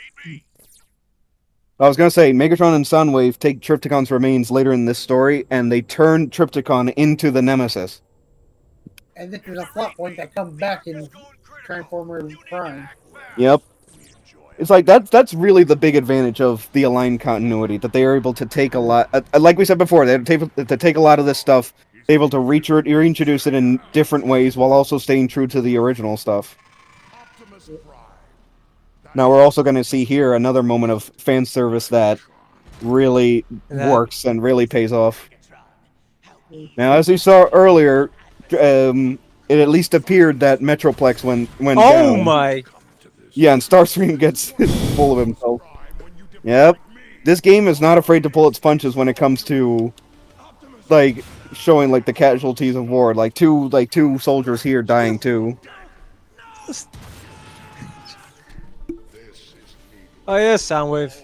Speaker 2: I was gonna say, Megatron and Soundwave take Trypticon's remains later in this story, and they turn Trypticon into the Nemesis.
Speaker 4: And this is a plot point that comes back in Transformer Prime.
Speaker 2: Yep. It's like that's really the big advantage of the aligned continuity, that they are able to take a lot, like we said before, they're able to take a lot of this stuff, able to reintroduce it in different ways while also staying true to the original stuff. Now we're also going to see here another moment of fan service that really works and really pays off. Now, as we saw earlier, it at least appeared that Metroplex went down.
Speaker 3: Oh my!
Speaker 2: Yeah, and Starscream gets full of himself. Yep. This game is not afraid to pull its punches when it comes to, like, showing, like, the casualties of war. Like, two soldiers here dying, too.
Speaker 3: Oh yeah, Soundwave.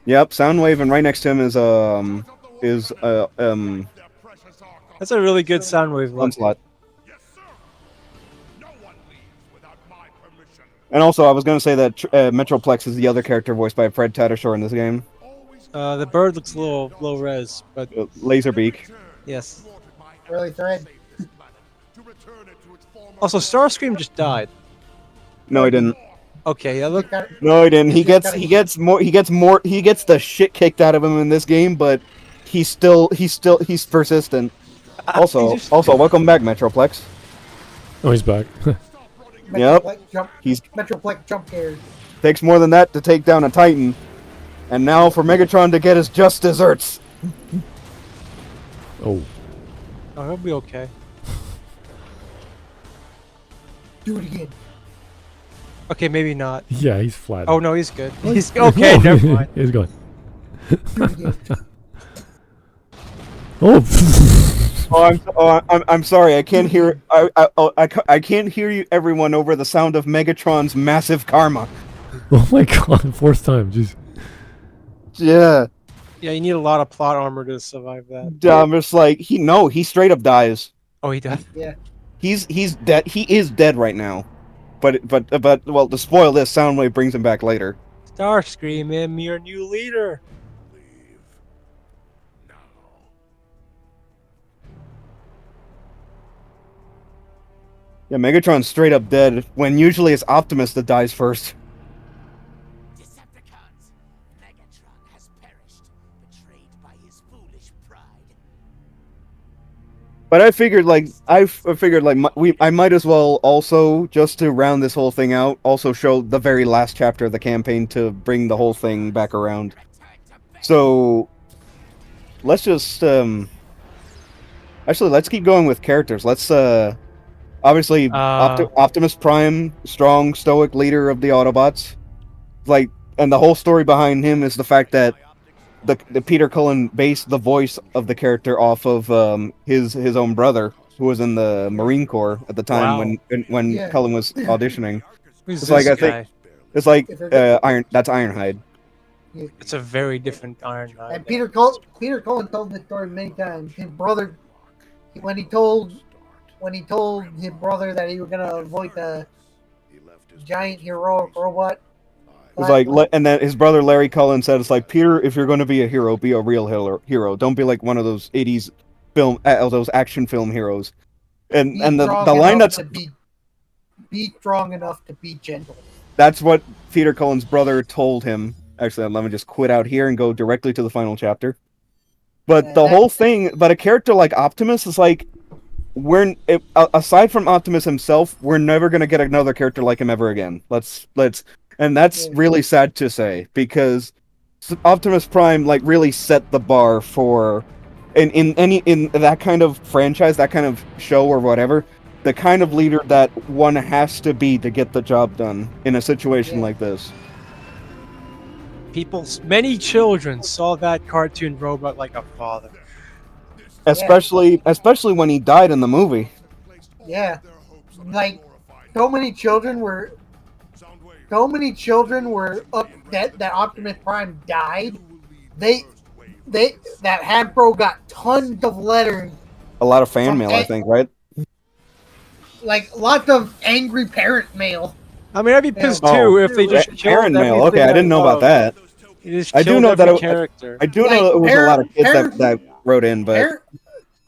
Speaker 2: Yep, Soundwave, and right next to him is
Speaker 3: That's a really good Soundwave look.
Speaker 2: Onslaught. And also, I was going to say that Metroplex is the other character voiced by Fred Tatasciore in this game.
Speaker 3: The bird looks a little low res, but
Speaker 2: Laserbeak.
Speaker 3: yes.
Speaker 4: Really, Thread?
Speaker 3: Also, Starscream just died.
Speaker 2: No, he didn't.
Speaker 3: Okay, yeah, look.
Speaker 2: No, he didn't. He gets the shit kicked out of him in this game, but he's persistent. Also, welcome back, Metroplex.
Speaker 1: Oh, he's back.
Speaker 2: Yep.
Speaker 4: Metroplex jump scares.
Speaker 2: Takes more than that to take down a Titan. And now for Megatron to get his just desserts.
Speaker 1: Oh.
Speaker 3: Oh, he'll be okay.
Speaker 4: Do it again.
Speaker 3: Okay, maybe not.
Speaker 1: Yeah, he's flat.
Speaker 3: Oh no, he's good. He's okay. Never mind.
Speaker 1: He's gone.
Speaker 4: Do it again.
Speaker 2: I'm sorry. I can't hear. I can't hear you, everyone, over the sound of Megatron's massive karma.
Speaker 1: Oh my god! Fourth time. Jeez.
Speaker 2: Yeah.
Speaker 3: Yeah, you need a lot of plot armor to survive that.
Speaker 2: I'm just like he straight up dies.
Speaker 3: Oh, he died.
Speaker 4: Yeah.
Speaker 2: He's dead. He is dead right now. But well, to spoil this, Soundwave brings him back later.
Speaker 3: Starscream, I'm your new leader.
Speaker 2: Yeah, Megatron's straight up dead, when usually it's Optimus that dies first.
Speaker 6: Decepticons, Megatron has perished, betrayed by his foolish pride.
Speaker 2: But I figured, I might as well also, just to round this whole thing out, also show the very last chapter of the campaign to bring the whole thing back around. So, let's just, actually, let's keep going with characters. Let's, obviously, Optimus Prime, strong, stoic leader of the Autobots. Like, and the whole story behind him is the fact that the Peter Cullen based the voice of the character off of his own brother, who was in the Marine Corps at the time when Cullen was auditioning.
Speaker 3: Who's
Speaker 2: It's
Speaker 3: this
Speaker 2: like
Speaker 3: guy?
Speaker 2: it's like that's Ironhide.
Speaker 3: It's a very different Ironhide.
Speaker 4: And Peter Cullen told this story many times. His brother, when he told his brother that he was gonna avoid the giant heroic robot.
Speaker 2: It's like, and then his brother Larry Cullen said, "It's like, Peter, if you're going to be a hero, be a real hero. Don't be like one of those '80s those action film heroes." And the line that's
Speaker 4: be strong enough to be gentle.
Speaker 2: That's what Peter Cullen's brother told him. Actually, let me just quit out here and go directly to the final chapter. But the whole thing, but a character like Optimus is like, aside from Optimus himself, we're never going to get another character like him ever again. And that's really sad to say, because Optimus Prime really set the bar for in that kind of franchise, that kind of show or whatever, the kind of leader that one has to be to get the job done in a situation like this.
Speaker 3: Many children saw that cartoon robot like a father.
Speaker 2: Especially when he died in the movie.
Speaker 4: Yeah. Like, so many children were up that Optimus Prime died. That Hasbro got tons of letters.
Speaker 2: A lot of fan mail, I think, right?
Speaker 4: like lots of angry parent mail.
Speaker 3: I mean, I'd be pissed
Speaker 2: Oh,
Speaker 3: too if they just killed
Speaker 2: Aaron mail.
Speaker 3: everything
Speaker 2: Okay, I didn't know about that.
Speaker 3: They just
Speaker 2: I do
Speaker 3: killed
Speaker 2: know that
Speaker 3: every
Speaker 2: it-
Speaker 3: character.
Speaker 2: I do
Speaker 4: Like,
Speaker 2: know it was a lot of kids
Speaker 4: parent-
Speaker 2: that wrote in, but
Speaker 4: Parent,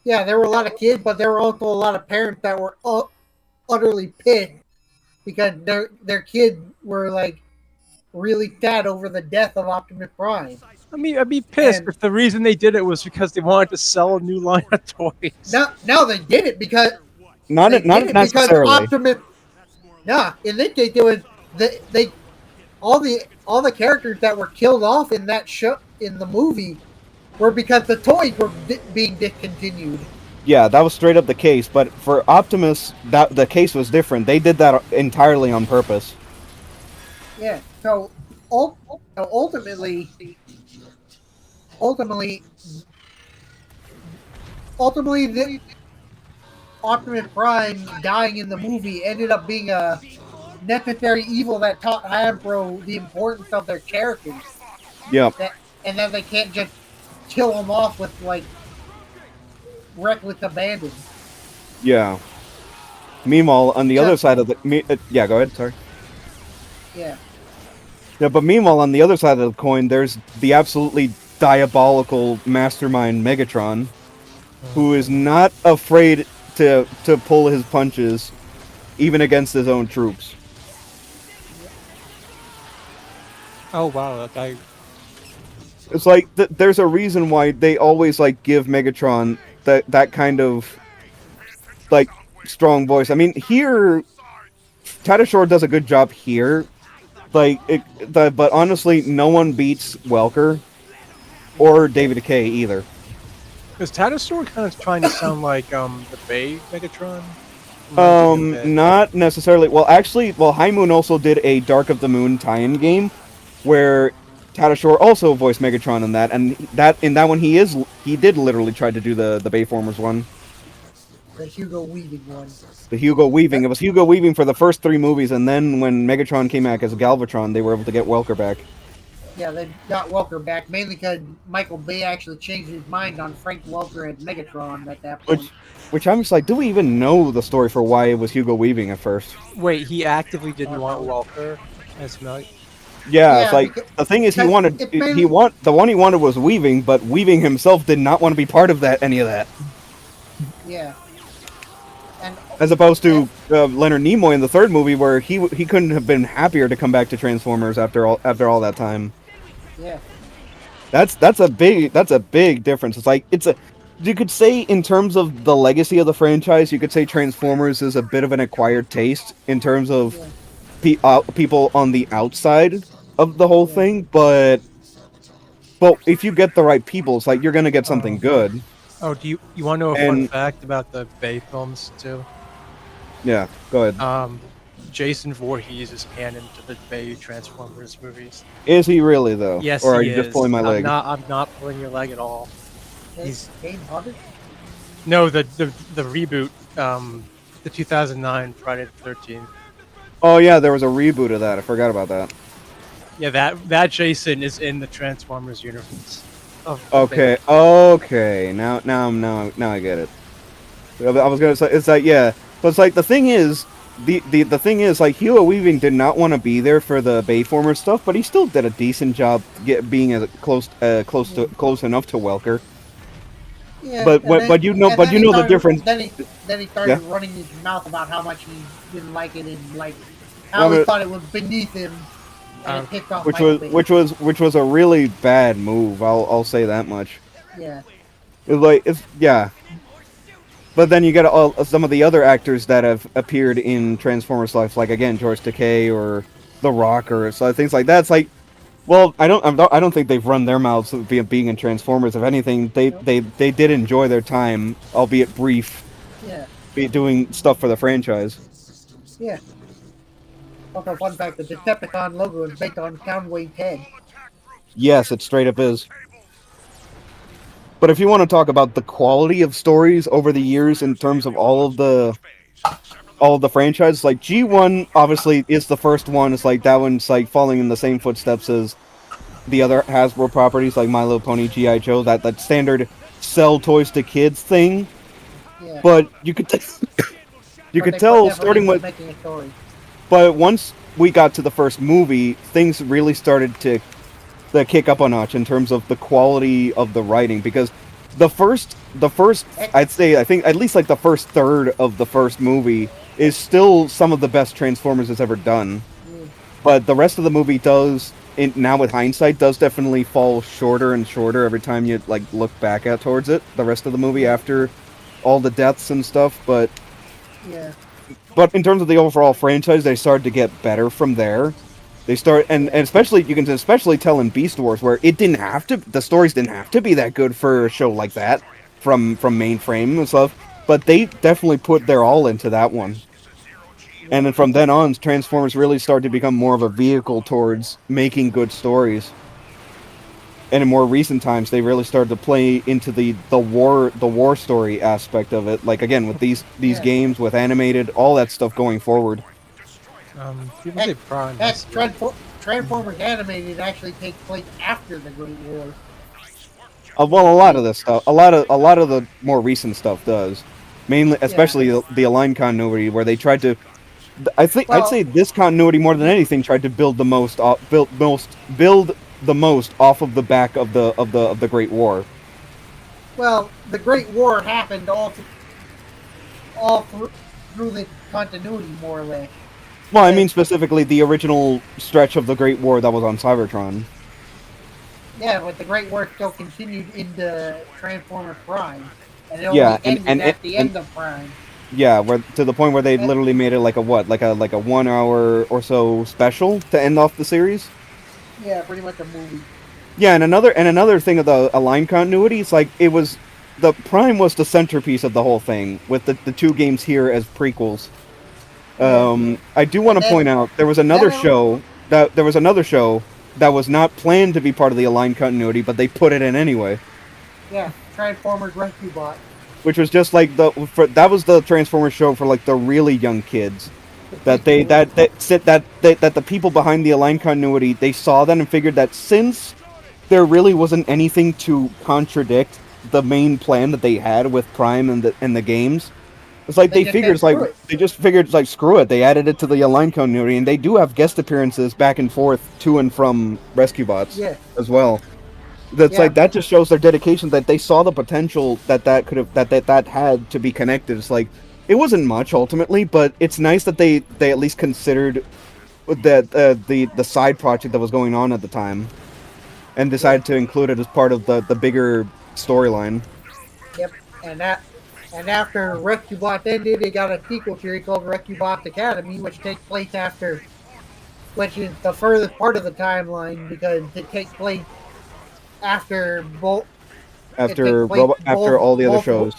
Speaker 4: yeah, there were a lot of kids, but there were also a lot of parents that were utterly pissed because their kids were like really sad over the death of Optimus Prime.
Speaker 3: I mean, I'd be pissed
Speaker 4: And-
Speaker 3: if the reason they did it was because they wanted to sell a new line of toys.
Speaker 4: No, they did it because
Speaker 2: not
Speaker 4: they did it
Speaker 2: necessarily.
Speaker 4: Because Optimus. Nah, in this case, it was they all the characters that were killed off in that show in the movie were because the toys were being discontinued.
Speaker 2: Yeah, that was straight up the case. But for Optimus, that the case was different. They did that entirely on purpose.
Speaker 4: Yeah. So ultimately, the Optimus Prime dying in the movie ended up being a necessary evil that taught Hasbro the importance of their characters.
Speaker 2: Yeah.
Speaker 4: And then they can't just kill them off with like reckless abandon.
Speaker 2: Yeah. Meanwhile, on the other side of the yeah, go ahead. Sorry.
Speaker 4: Yeah.
Speaker 2: Yeah, but meanwhile, on the other side of the coin, there's the absolutely diabolical mastermind Megatron, who is not afraid to pull his punches, even against his own troops.
Speaker 3: Oh wow, that guy.
Speaker 2: It's like there's a reason why they always like give Megatron that kind of like strong voice. I mean, here Tadashore does a good job here. Like, but honestly, no one beats Welker or David Kay either.
Speaker 3: Is Tadastor kind of trying to sound like the Bay Megatron?
Speaker 2: Not necessarily. Well, actually, High Moon also did a Dark of the Moon tie-in game where Tadashore also voiced Megatron in that, and in that one he did literally try to do the Bayformers one.
Speaker 4: The Hugo Weaving one.
Speaker 2: The Hugo Weaving. It was Hugo Weaving for the first 3 movies, and then when Megatron came back as a Galvatron, they were able to get Welker back.
Speaker 4: Yeah, they got Welker back, mainly because Michael Bay actually changed his mind on Frank Welker and Megatron at that point.
Speaker 2: Which I'm just like, do we even know the story for why it was Hugo Weaving at first?
Speaker 3: Wait, he actively didn't want Welker as Mel.
Speaker 2: Yeah,
Speaker 4: Yeah,
Speaker 2: it's like
Speaker 4: because-
Speaker 2: the thing is
Speaker 4: because
Speaker 2: the one he wanted was Weaving, but Weaving himself did not want to be part of any of that.
Speaker 4: Yeah. And
Speaker 2: As opposed to Leonard Nimoy in the 3rd movie, where he couldn't have been happier to come back to Transformers after all that time.
Speaker 4: yeah.
Speaker 2: That's a big difference. It's like you could say in terms of the legacy of the franchise, you could say Transformers is a bit of an acquired taste in terms of people on the outside of the whole thing, but if you get the right people, it's like you're gonna get something good.
Speaker 3: Oh, do you want to know a fun fact about the Bay films too?
Speaker 2: Yeah, go ahead.
Speaker 3: Jason Voorhees is canon to the Bay Transformers movies.
Speaker 2: Is he really though?
Speaker 3: Yes,
Speaker 2: or are
Speaker 3: he
Speaker 2: you
Speaker 3: is.
Speaker 2: just pulling my leg?
Speaker 3: I'm not pulling your leg at all.
Speaker 4: He's Kane Hodder?
Speaker 3: No, the reboot, the 2009 Friday the 13th.
Speaker 2: Oh yeah, there was a reboot of that. I forgot about that.
Speaker 3: Yeah, that Jason is in the Transformers universe.
Speaker 2: Okay, okay. Now I get it. I was gonna say it's like yeah, but it's like the thing is the thing is like Hugo Weaving did not want to be there for the Bayformer stuff, but he still did a decent job being as close enough to Welker.
Speaker 4: Yeah,
Speaker 2: But you know the difference.
Speaker 4: Then he started running his mouth about how much he didn't like it and like how he thought it was beneath him. And it pissed off Michael Bay.
Speaker 2: which was a really bad move. I'll say that much.
Speaker 4: Yeah.
Speaker 2: Yeah. But then you get some of the other actors that have appeared in Transformers life, like again George Takei or The Rock or things like that. It's like, well, I don't think they've run their mouths being in Transformers. If anything, they did enjoy their time, albeit brief.
Speaker 4: Yeah.
Speaker 2: Doing stuff for the franchise.
Speaker 4: Yeah. Also, fun fact: the Decepticon logo is based on Soundwave's head.
Speaker 2: Yes, it straight up is. But if you want to talk about the quality of stories over the years in terms of all of the franchises, like G1 obviously is the first one. It's like that one's like falling in the same footsteps as the other Hasbro properties like My Little Pony, G.I. Joe, that standard sell toys to kids thing.
Speaker 4: Yeah.
Speaker 2: But you could You
Speaker 4: But
Speaker 2: could
Speaker 4: they
Speaker 2: tell
Speaker 4: definitely
Speaker 2: starting
Speaker 4: put
Speaker 2: with,
Speaker 4: making a story.
Speaker 2: but once we got to the first movie, things really started to kick up a notch in terms of the quality of the writing, because the first I think at least like the first third of the first movie is still some of the best Transformers has ever done. But the rest of the movie now with hindsight, does definitely fall shorter and shorter every time you like look back towards it. The rest of the movie after all the deaths and stuff, but
Speaker 4: Yeah.
Speaker 2: in terms of the overall franchise, they started to get better from there. They start, and especially you can especially tell in Beast Wars, where the stories didn't have to be that good for a show like that from Mainframe and stuff, but they definitely put their all into that one. And then from then on, Transformers really started to become more of a vehicle towards making good stories. And in more recent times, they really started to play into the war story aspect of it. Like again, with these games, with animated, all that stuff going forward.
Speaker 3: People say Prime.
Speaker 4: That's Transformers Animated actually takes place after the Great War.
Speaker 2: Well, a lot of this stuff, a lot of the more recent stuff does, mainly, especially the aligned continuity, where they tried to. I'd say this continuity more than anything tried to build the most off of the back of the Great War.
Speaker 4: Well, the Great War happened all through the continuity, more or less.
Speaker 2: Well, I mean specifically the original stretch of the Great War that was on Cybertron.
Speaker 4: Yeah, but the Great War still continued into Transformers Prime, and it only ended at the end of Prime.
Speaker 2: Yeah, to the point where they literally made it like a 1 hour or so special to end off the series.
Speaker 4: Yeah, pretty much a movie.
Speaker 2: Yeah, and another thing of the aligned continuity, it's like the Prime was the centerpiece of the whole thing, with the two games here as prequels. I do want to point out there was another show that was not planned to be part of the aligned continuity, but they put it in anyway.
Speaker 4: Yeah, Transformers Rescue Bot.
Speaker 2: Which was just like that was the Transformers show for like the really young kids. That the people behind the aligned continuity, they saw that and figured that since there really wasn't anything to contradict the main plan that they had with Prime and the games, it's like they just figured like screw it. They added it to the aligned continuity, and they do have guest appearances back and forth to and from Rescue Bots as well. Like that just shows their dedication, that they saw the potential that had to be connected. It's like it wasn't much ultimately, but it's nice that they at least considered the side project that was going on at the time, and decided to include it as part of the bigger storyline.
Speaker 4: Yep, and after Rescue Bots ended, they got a sequel series called Rescue Bots Academy, which takes place which is the furthest part of the timeline, because it takes place after all the other shows.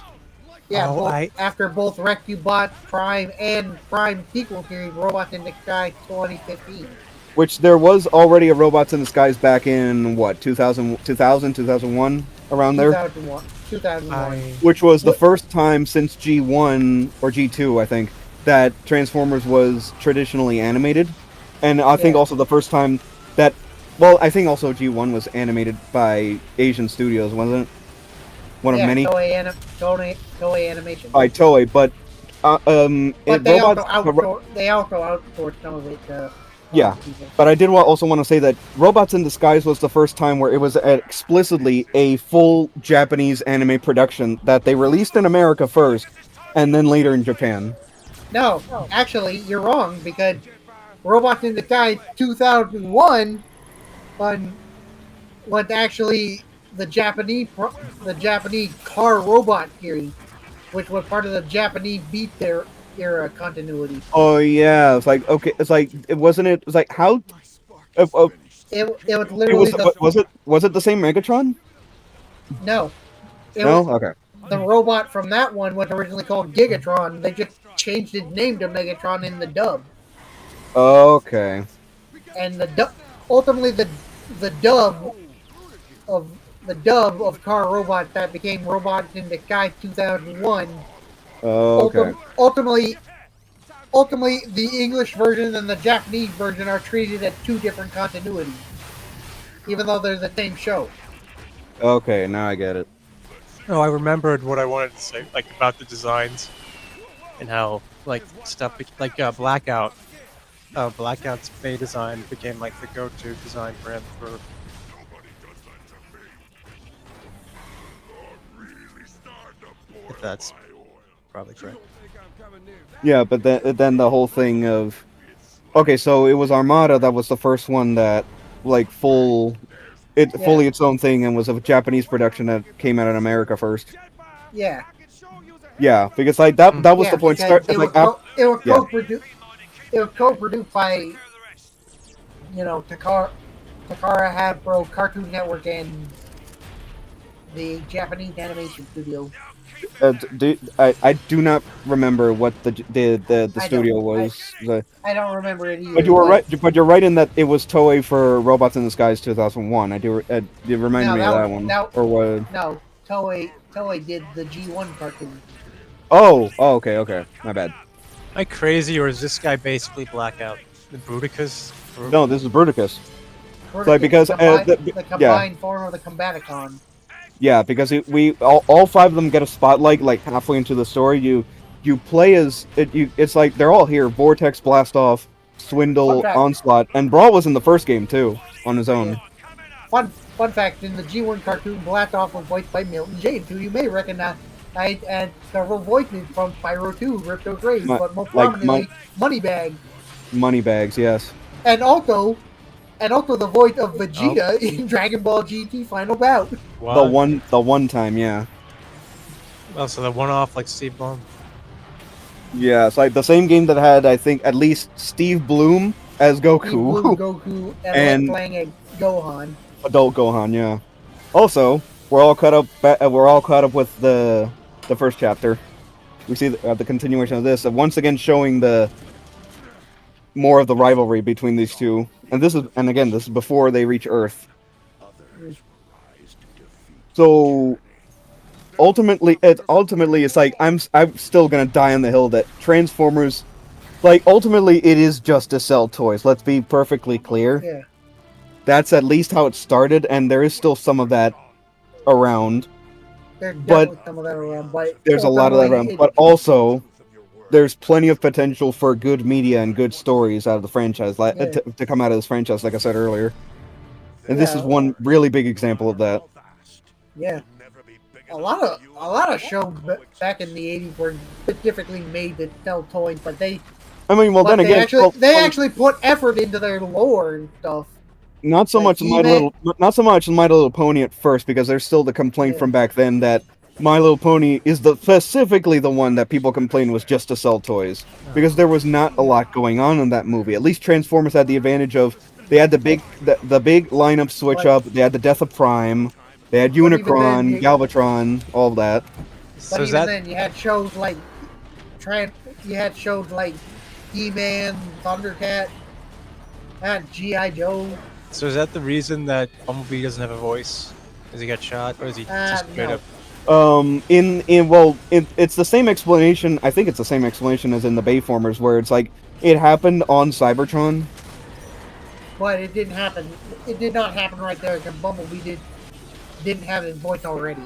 Speaker 4: Yeah, after both Rescue Bots Prime and Prime sequel series, Robots in Disguise 2015.
Speaker 2: Which there was already a Robots in Disguise back in, 2001, around there?
Speaker 4: 2001.
Speaker 2: Which was the first time since G1, or G2, I think, that Transformers was traditionally animated. And I think also the first time that... Well, I think also G1 was animated by Asian Studios, wasn't it? One of many?
Speaker 4: Toei Animation.
Speaker 2: By Toei, but...
Speaker 4: they also outsourced some of it to...
Speaker 2: Yeah, but I did also want to say that Robots in Disguise was the first time where it was explicitly a full Japanese anime production that they released in America first, and then later in Japan.
Speaker 4: No, actually, you're wrong, because Robots in Disguise 2001 was actually the Japanese car robot series, which was part of the Japanese Beat era continuity.
Speaker 2: Oh yeah, it's like okay, it's like it wasn't it. It's like how.
Speaker 4: It was literally
Speaker 2: was it the same Megatron?
Speaker 4: No.
Speaker 2: Okay.
Speaker 4: The robot from that one was originally called Gigatron. They just changed its name to Megatron in the dub.
Speaker 2: Okay.
Speaker 4: And ultimately the dub of Car Robot that became Robots in Disguise 2001.
Speaker 2: Okay.
Speaker 4: Ultimately, the English version and the Japanese version are treated as two different continuities, even though they're the same show.
Speaker 2: Okay, now I get it.
Speaker 3: Oh, I remembered what I wanted to say, like about the designs and how like stuff like Blackout. Blackout's Bay design became like the go-to design for him for. If that's probably correct.
Speaker 2: Yeah, but then the whole thing of, okay, so it was Armada that was the first one that like fully its own thing and was a Japanese production that came out in America first.
Speaker 4: Yeah.
Speaker 2: Yeah, because like that was the point.
Speaker 4: It was co-produced by, you know, Takara Hasbro, Cartoon Network, and the Japanese animation studio.
Speaker 2: I do not remember what the studio was.
Speaker 4: I don't remember it either.
Speaker 2: But you were right. But you're right in that it was Toei for Robots in Disguise 2001. I do. It reminded me of that one. Or what?
Speaker 4: No, Toei did the G1 cartoon.
Speaker 2: Oh, okay. My bad.
Speaker 3: Am I crazy, or is this guy basically Blackout? The Bruticus?
Speaker 2: No, this is Bruticus.
Speaker 4: Like
Speaker 2: because
Speaker 4: the combined form of the Combaticon.
Speaker 2: Yeah, because all five of them get a spotlight like halfway into the story. You play as it's like they're all here: Vortex, Blastoff, Swindle, Onslaught, and Brawl was in the first game too on his own.
Speaker 4: Yeah. Fun fact: in the G1 cartoon, Blastoff was voiced by Milton James, who you may recognize and several voices from Spyro 2, Ripto Graves, but most prominently
Speaker 2: Moneybags, yes.
Speaker 4: And also the voice of Vegeta in Dragon Ball GT Final Bout.
Speaker 3: What?
Speaker 2: The one time, yeah.
Speaker 3: Oh, so the one-off like Steve Blum.
Speaker 2: Yeah, it's like the same game that had, I think, at least Steve Bloom as Goku.
Speaker 4: Steve Bloom, Goku, and playing a Gohan.
Speaker 2: Adult Gohan, yeah. Also, we're all caught up with the first chapter. We see the continuation of this, once again showing more of the rivalry between these two. And this is before they reach Earth. So ultimately it's like I'm still gonna die on the hill that Transformers, like, ultimately it is just to sell toys. Let's be perfectly clear.
Speaker 4: Yeah.
Speaker 2: That's at least how it started, and there is still some of that around.
Speaker 4: There's definitely some of that around, but
Speaker 2: there's a lot of that around. But also, there's plenty of potential for good media and good stories out of the franchise, to come out of this franchise, like I said earlier. And this is one really big example of that.
Speaker 4: Yeah. A lot of shows back in the 80s were specifically made to sell toys, but they actually put effort into their lore and stuff.
Speaker 2: Not so much in My Little Pony at first, because there's still the complaint from back then that My Little Pony is specifically the one that people complained was just to sell toys, because there was not a lot going on in that movie. At least Transformers had the advantage of they had the big lineup switch up. They had the Death of Prime. They had Unicron, Galvatron, all that.
Speaker 4: But even then, you had shows like He-Man, Thundercat, and G.I. Joe.
Speaker 3: So is that the reason that Bumblebee doesn't have a voice? Does he get shot, or is he just straight up?
Speaker 2: It's the same explanation. I think it's the same explanation as in the Bayformers, where it's like it happened on Cybertron.
Speaker 4: But it didn't happen. It did not happen right there because Bumblebee didn't have his voice already.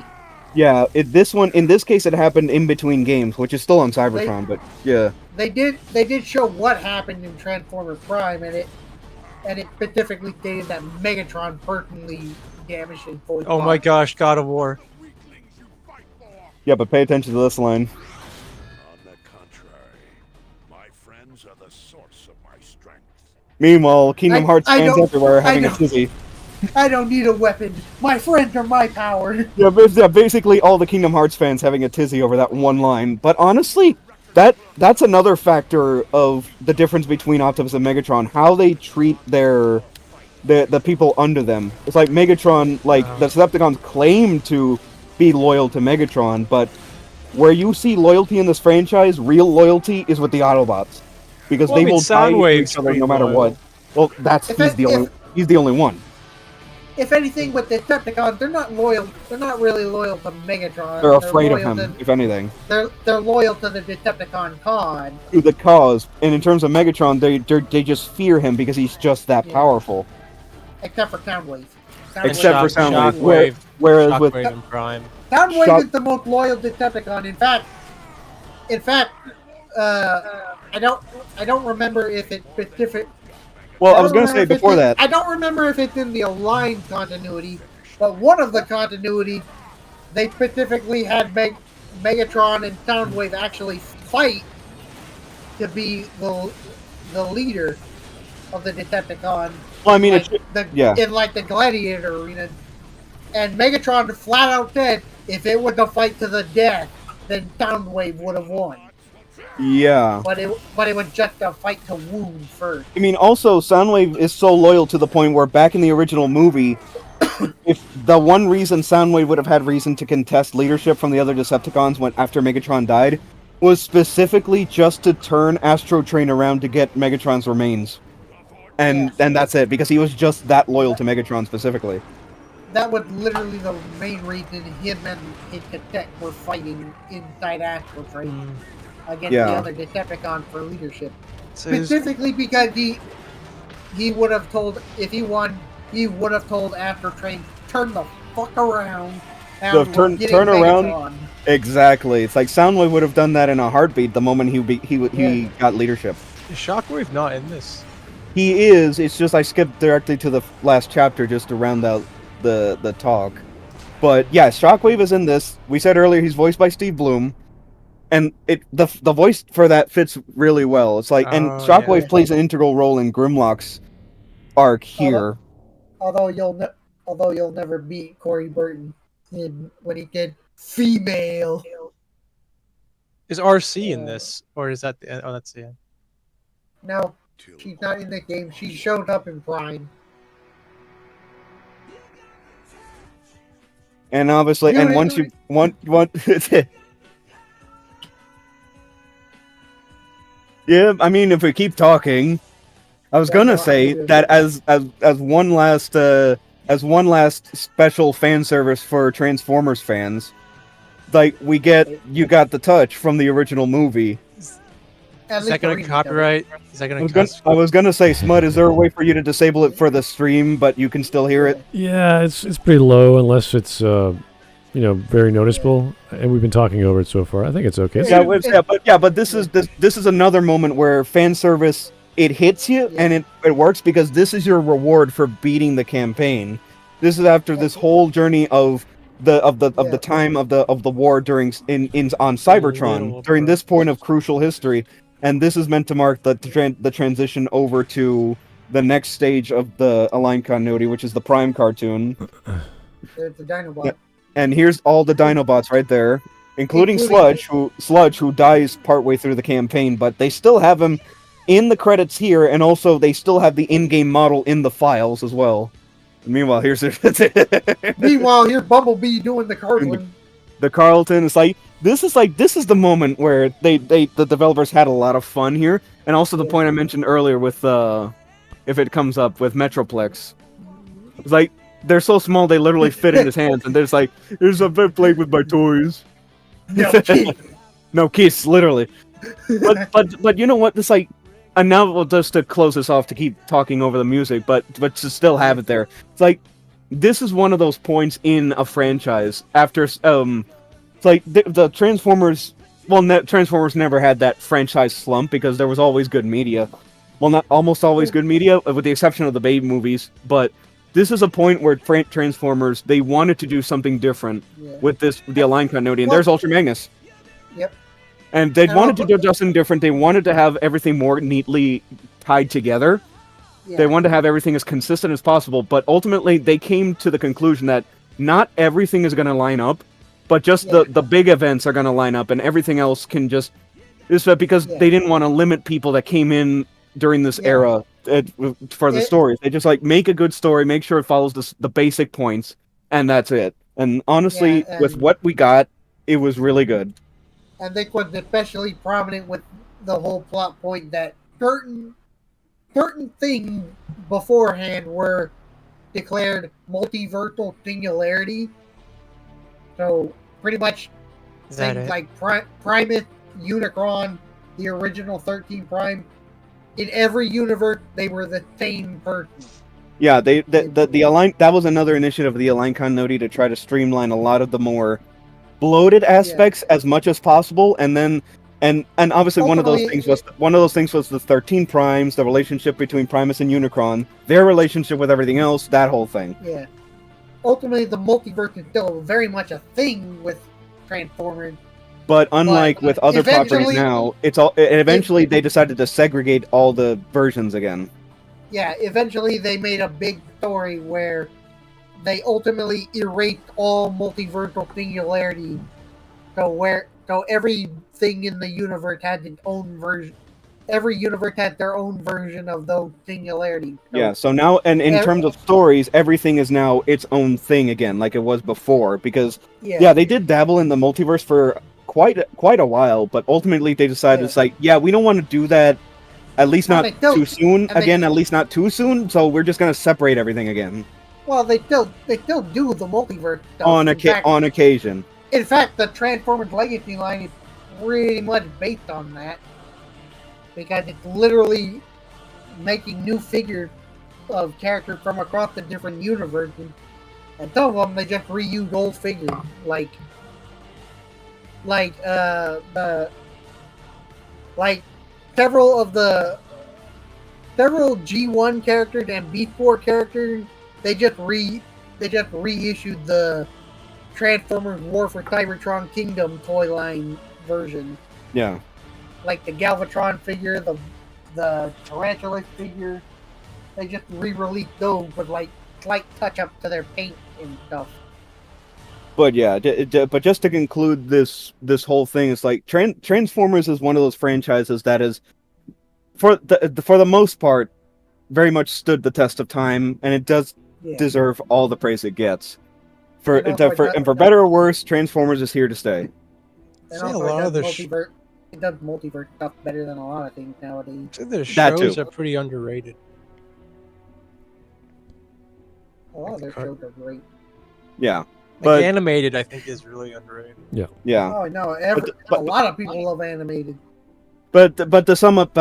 Speaker 2: Yeah, in this case, it happened in between games, which is still on Cybertron. But yeah,
Speaker 4: they did show what happened in Transformers Prime, and it specifically stated that Megatron personally damaged his voice.
Speaker 3: Oh my gosh, God of War.
Speaker 2: Yeah, but pay attention to this line.
Speaker 5: On the contrary, my friends are the source of my strength.
Speaker 2: Meanwhile, Kingdom Hearts fans everywhere having a tizzy.
Speaker 4: I don't need a weapon. My friends are my power.
Speaker 2: Yeah, basically all the Kingdom Hearts fans having a tizzy over that one line. But honestly, that's another factor of the difference between Optimus and Megatron. How they treat the people under them. It's like Megatron, like the Decepticons claim to be loyal to Megatron, but where you see loyalty in this franchise, real loyalty is with the Autobots, because they will die to each other no matter what. Well, he's the only one.
Speaker 4: If anything, with the Decepticons, they're not loyal. They're not really loyal to Megatron.
Speaker 2: They're afraid of him, if anything.
Speaker 4: They're loyal to the Decepticon cause.
Speaker 2: To the cause, and in terms of Megatron, they just fear him because he's just that powerful.
Speaker 4: Except for Soundwave.
Speaker 2: Except for Soundwave. Whereas with
Speaker 3: Prime.
Speaker 4: Soundwave is the most loyal Decepticon. In fact, I don't remember if it specific.
Speaker 2: Well, I was going to say before that.
Speaker 4: I don't remember if it's in the Aligned continuity, but one of the continuity, they specifically had Megatron and Soundwave actually fight to be the leader of the Decepticon.
Speaker 2: Well, I mean,
Speaker 4: in like the Gladiator arena, and Megatron flat out said if it was a fight to the death, then Soundwave would have won.
Speaker 2: Yeah.
Speaker 4: But it was just a fight to wound first.
Speaker 2: I mean, also, Soundwave is so loyal to the point where back in the original movie, if the one reason Soundwave would have had reason to contest leadership from the other Decepticons after Megatron died was specifically just to turn Astro Train around to get Megatron's remains. And that's it, because he was just that loyal to Megatron specifically.
Speaker 4: That was literally the main reason him and his cadet were fighting inside Astro Train against the other Decepticon for leadership. Specifically because he would have told, if he won, he would have told Astro Train, turn the fuck around.
Speaker 2: So turn around. Exactly. It's like Soundwave would have done that in a heartbeat the moment he got leadership.
Speaker 3: Is Shockwave not in this?
Speaker 2: He is. It's just I skipped directly to the last chapter just to round out the talk. But yeah, Shockwave is in this. We said earlier he's voiced by Steve Bloom, and the voice for that fits really well. It's like, and Shockwave plays an integral role in Grimlock's arc here.
Speaker 4: Although you'll never meet Corey Burton when he did female.
Speaker 3: Is RC in this, or is that the end? Oh, that's the end.
Speaker 4: No, she's not in the game. She showed up in Prime.
Speaker 2: And obviously, and once you want, yeah. I mean, if we keep talking, I was gonna say that as one last special fan service for Transformers fans, like you got the touch from the original movie.
Speaker 3: Is that going to copyright? Is that going to?
Speaker 2: I was gonna say, Smud, is there a way for you to disable it for the stream, but you can still hear it?
Speaker 1: Yeah, it's pretty low unless it's very noticeable, and we've been talking over it so far. I think it's okay.
Speaker 2: But this is another moment where fan service, it hits you and it works because this is your reward for beating the campaign. This is after this whole journey of the time of the war on Cybertron during this point of crucial history. And this is meant to mark the transition over to the next stage of the Aligned continuity, which is the Prime cartoon.
Speaker 4: There's the Dinobot. Yeah.
Speaker 2: And here's all the Dinobots right there, including Sludge, who dies partway through the campaign, but they still have him in the credits here, and also they still have the in-game model in the files as well. And meanwhile, here's here's
Speaker 4: Bumblebee doing the Carlton.
Speaker 2: The Carlton is like. This is the moment where the developers had a lot of fun here, and also the point I mentioned earlier with if it comes up with Metroplex. It's like they're so small they literally fit in his hands, and there's like, here's a bit playing with my toys. No kiss, literally. But you know what? This like, and now just to close this off to keep talking over the music, but to still have it there. It's like this is one of those points in a franchise after It's like the Transformers. Well, Transformers never had that franchise slump because there was always good media. Well, not almost always good media, with the exception of the Babe movies. But this is a point where Transformers, they wanted to do something different with the Aligned continuity. And there's Ultra Magnus.
Speaker 4: Yep.
Speaker 2: And they wanted to do something different. They wanted to have everything more neatly tied together. Yeah. They wanted to have everything as consistent as possible. But ultimately, they came to the conclusion that not everything is going to line up. But just the big events are going to line up, and everything else can just... because they didn't want to limit people that came in during this era for the stories. They just make a good story, make sure it follows the basic points, and that's it. And honestly, with what we got, it was really good.
Speaker 4: I think was especially prominent with the whole plot point that certain things beforehand were declared multiversal singularity. So pretty much things like Primus, Unicron, the original 13 Prime, in every universe they were the same person.
Speaker 2: Yeah, the Aligned, that was another initiative of the Aligned continuity to try to streamline a lot of the more bloated aspects as much as possible, and then And obviously one of those
Speaker 4: Ultimately-
Speaker 2: things was the 13 Primes, the relationship between Primus and Unicron, their relationship with everything else, that whole thing.
Speaker 4: Yeah. Ultimately, the multiverse is still very much a thing with Transformers.
Speaker 2: But unlike with other properties
Speaker 4: eventually-
Speaker 2: now, eventually they decided to segregate all the versions again.
Speaker 4: Yeah, eventually they made a big story where they ultimately erased all multiversal singularity. So everything in the universe had its own version. Every universe had their own version of those singularities. So,
Speaker 2: Yeah, so now, and in
Speaker 4: ev-
Speaker 2: terms of stories, everything is now its own thing again, like it was before. Because
Speaker 4: yeah,
Speaker 2: they did dabble in the multiverse for quite a while, but ultimately they decided it's like, we don't want to do that. At least
Speaker 4: Well,
Speaker 2: not
Speaker 4: they still-
Speaker 2: too soon.
Speaker 4: and they-
Speaker 2: Again, at least not too soon. So we're just gonna separate everything again
Speaker 4: well, they still do the multiverse stuff.
Speaker 2: on
Speaker 4: In
Speaker 2: occasion.
Speaker 4: fact, the Transformers Legacy line is pretty much based on that, because it's literally making new figures of characters from across the different universes, and some of them they just reuse old figures, like several G1 characters and B4 characters. They just reissued the Transformers War for Cybertron Kingdom toy line version,
Speaker 2: Yeah.
Speaker 4: like the Galvatron figure, the Tarantula figure. They just re-released those with like slight touch-up to their paint and stuff.
Speaker 2: But yeah, but just to conclude this whole thing, it's like Transformers is one of those franchises that is, for the most part, very much stood the test of time, and it does
Speaker 4: Yeah.
Speaker 2: deserve all the praise it gets. For
Speaker 4: And also
Speaker 2: for better or worse, Transformers is here to stay.
Speaker 4: And
Speaker 3: See, a
Speaker 4: also
Speaker 3: lot of
Speaker 4: it
Speaker 3: the
Speaker 4: does multiverse stuff better than a lot of things nowadays.
Speaker 3: So the
Speaker 2: That
Speaker 3: shows
Speaker 2: too.
Speaker 3: are pretty underrated.
Speaker 4: A lot of their
Speaker 3: Like,
Speaker 4: shows are great.
Speaker 2: Yeah,
Speaker 3: Like
Speaker 2: but
Speaker 3: animated, I think, is really underrated.
Speaker 2: yeah.
Speaker 4: Oh no,
Speaker 2: but-
Speaker 4: a lot of people love animated.
Speaker 2: But to sum up,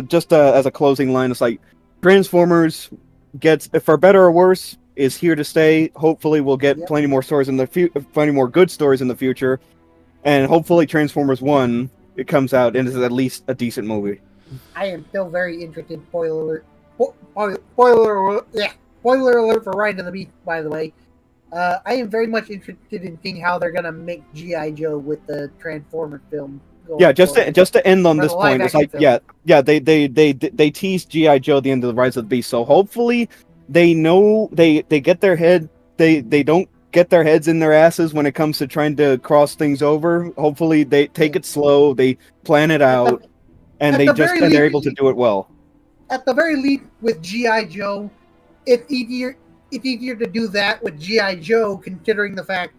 Speaker 2: just as a closing line, it's like Transformers gets, for better or worse, is here to stay. Hopefully, we'll get
Speaker 4: Yep.
Speaker 2: plenty more stories in the plenty more good stories in the future, and hopefully, Transformers 1 it comes out and is at least a decent movie.
Speaker 4: I am still very interested. Spoiler alert! Yeah, spoiler alert for Ride of the Beast. By the way, I am very much interested in seeing how they're gonna make GI Joe with the Transformers film.
Speaker 2: Yeah, just to end on
Speaker 4: For
Speaker 2: this
Speaker 4: the
Speaker 2: point, it's
Speaker 4: live-action
Speaker 2: like
Speaker 4: film.
Speaker 2: they teased GI Joe at the end of the Rise of the Beast, so hopefully they know they get their head they don't get their heads in their asses when it comes to trying to cross things over. Hopefully they take it slow, they plan it out, and
Speaker 4: at
Speaker 2: they
Speaker 4: the
Speaker 2: just
Speaker 4: very
Speaker 2: and they're
Speaker 4: least-
Speaker 2: able to do it well.
Speaker 4: At the very least, with GI Joe, it's easier to do that with GI Joe, considering the fact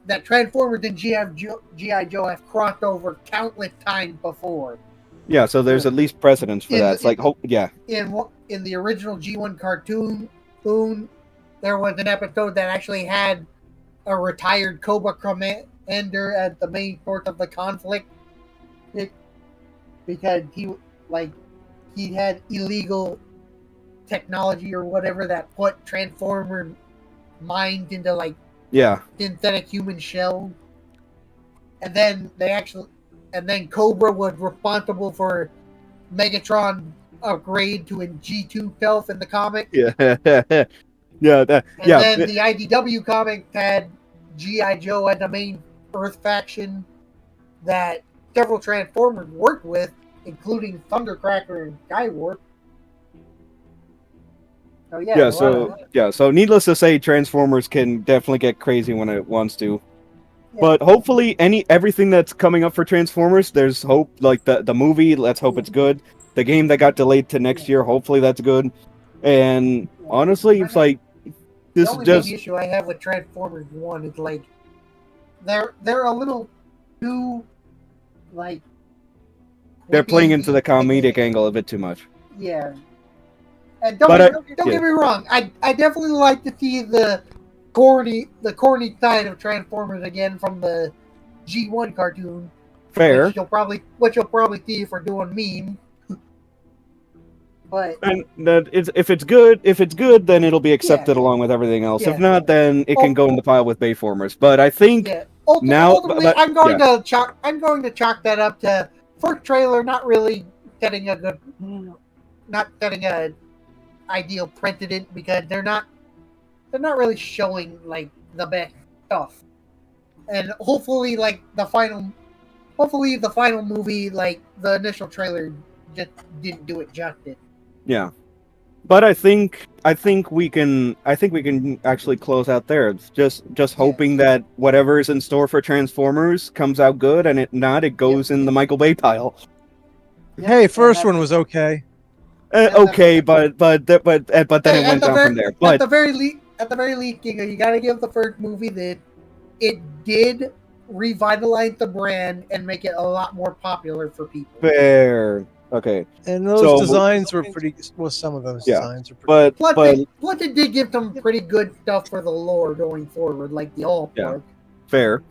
Speaker 4: that Transformers and GI Joe have crossed over countless times before.
Speaker 2: Yeah, so there's at least precedence for
Speaker 4: In-
Speaker 2: that. It's like
Speaker 4: In the original G1 cartoon, there was an episode that actually had a retired Cobra commander as the main source of the conflict, because he had illegal technology or whatever that put Transformer minds into like synthetic human shells, and then Cobra was responsible for Megatron upgrade to a G2 self in the comic.
Speaker 2: yeah.
Speaker 4: And then the IDW comic had G.I. Joe as the main Earth faction that several Transformers worked with, including Thundercracker and Skywarp.
Speaker 2: So needless to say, Transformers can definitely get crazy when it wants to.
Speaker 4: Yeah.
Speaker 2: But hopefully everything that's coming up for Transformers, there's hope. Like the movie, let's hope it's good. The game that got delayed to next year, hopefully that's good. And honestly, it's like this
Speaker 4: the
Speaker 2: is
Speaker 4: only
Speaker 2: just
Speaker 4: big issue I have with Transformers 1 is like they're a little too like
Speaker 2: they're playing into the
Speaker 4: quippy.
Speaker 2: comedic angle a bit too much.
Speaker 4: Yeah. And don't get me wrong, I definitely like to see the corny side of Transformers again from the G1 cartoon.
Speaker 2: Fair.
Speaker 4: Which you'll probably see if we're doing memes. But
Speaker 2: And that if it's good, then it'll be accepted along with everything else.
Speaker 4: Yeah.
Speaker 2: If not, then it can go in the pile with Bayformers. But I think
Speaker 4: yeah,
Speaker 2: now,
Speaker 4: ultimately,
Speaker 2: but-
Speaker 4: I'm going to chalk that up to first trailer not really setting a good, not setting a ideal precedent because they're not really showing like the best stuff, and hopefully the final movie, like the initial trailer, just didn't do it justice.
Speaker 2: Yeah. But I think we can actually close out there. It's just hoping that whatever is in store for Transformers comes out good, and if not, it goes in the Michael Bay pile.
Speaker 7: Hey, first one was okay.
Speaker 2: Okay, but then it went down from there. But
Speaker 4: at the very least, you gotta give the first movie that it did revitalize the brand and make it a lot more popular for people.
Speaker 2: fair. Okay.
Speaker 7: And those
Speaker 2: So-
Speaker 7: designs were pretty. Well, some of those
Speaker 2: Yeah,
Speaker 7: designs were pretty.
Speaker 2: But
Speaker 4: Plus, it did give them pretty good stuff for the lore going forward, like the all
Speaker 2: Yeah.
Speaker 4: park.
Speaker 2: fair.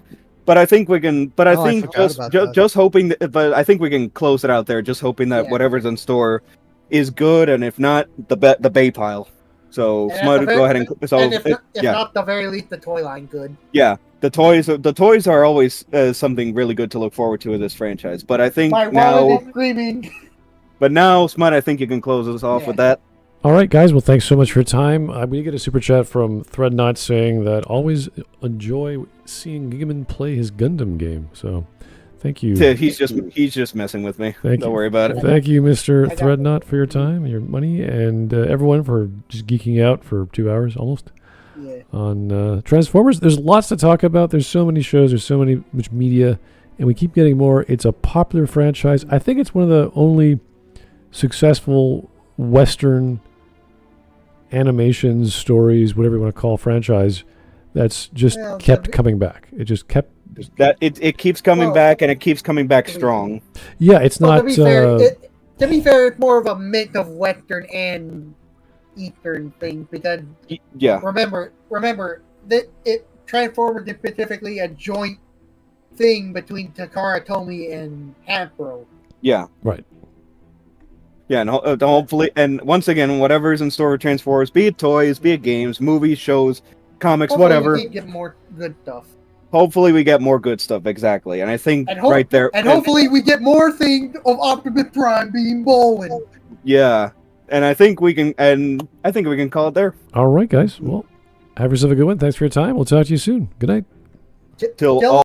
Speaker 2: But I think we can. But I
Speaker 7: Oh, I
Speaker 2: think
Speaker 7: forgot about that.
Speaker 2: just hoping that. But I think we can close it out there. Just hoping that
Speaker 4: Yeah.
Speaker 2: whatever's in store is good, and if not, the Bay pile. So
Speaker 4: And at
Speaker 2: Smud,
Speaker 4: the very-
Speaker 2: go ahead and so
Speaker 4: And if
Speaker 2: yeah.
Speaker 4: not, the very least, the toy line good.
Speaker 2: Yeah, the toys are always something really good to look forward to in this franchise. But I think
Speaker 4: My
Speaker 2: now,
Speaker 4: wallet is screaming.
Speaker 2: but now, Smut, I think you can close us off
Speaker 4: Yeah.
Speaker 2: with that.
Speaker 1: All right, guys. Well, thanks so much for your time. We did get a super chat from Threadnought saying that always enjoy seeing Gigaman play his Gundam game. So, thank you.
Speaker 2: He's just messing with me.
Speaker 1: Thank
Speaker 2: Don't
Speaker 1: you.
Speaker 2: worry about it.
Speaker 1: Thank you, Mr.
Speaker 4: I got
Speaker 1: Threadnought, for your time, your money, and everyone for just geeking out for 2 hours almost
Speaker 4: Yeah.
Speaker 1: on Transformers. There's lots to talk about. There's so many shows. There's so much media, and we keep getting more. It's a popular franchise. I think it's one of the only successful Western animations, stories, whatever you want to call franchise, that's just
Speaker 4: Well,
Speaker 1: kept
Speaker 4: the-
Speaker 1: coming back. It just kept.
Speaker 2: That it keeps coming
Speaker 4: Well,
Speaker 2: back, and it keeps coming back strong.
Speaker 1: Yeah, it's
Speaker 4: Well,
Speaker 1: not.
Speaker 4: to be fair, it's more of a mix of Western and Eastern things because
Speaker 2: Yeah,
Speaker 4: remember that Transformers is specifically a joint thing between Takara Tomy and Hasbro.
Speaker 2: yeah,
Speaker 1: Right.
Speaker 2: yeah, and hopefully, and once again, whatever's in store with Transformers, be it toys, be it games, movies, shows, comics,
Speaker 4: Hopefully
Speaker 2: whatever.
Speaker 4: we can get more good stuff.
Speaker 2: Hopefully, we get more good stuff. Exactly, and I think
Speaker 4: And
Speaker 2: right there,
Speaker 4: And hopefully we get more things of Optimus Prime being Bowen.
Speaker 2: yeah, and I think we can call it there.
Speaker 1: All right, guys. Well, have yourself a good one. Thanks for your time. We'll talk to you soon. Good night.
Speaker 2: Till
Speaker 4: Till-
Speaker 2: all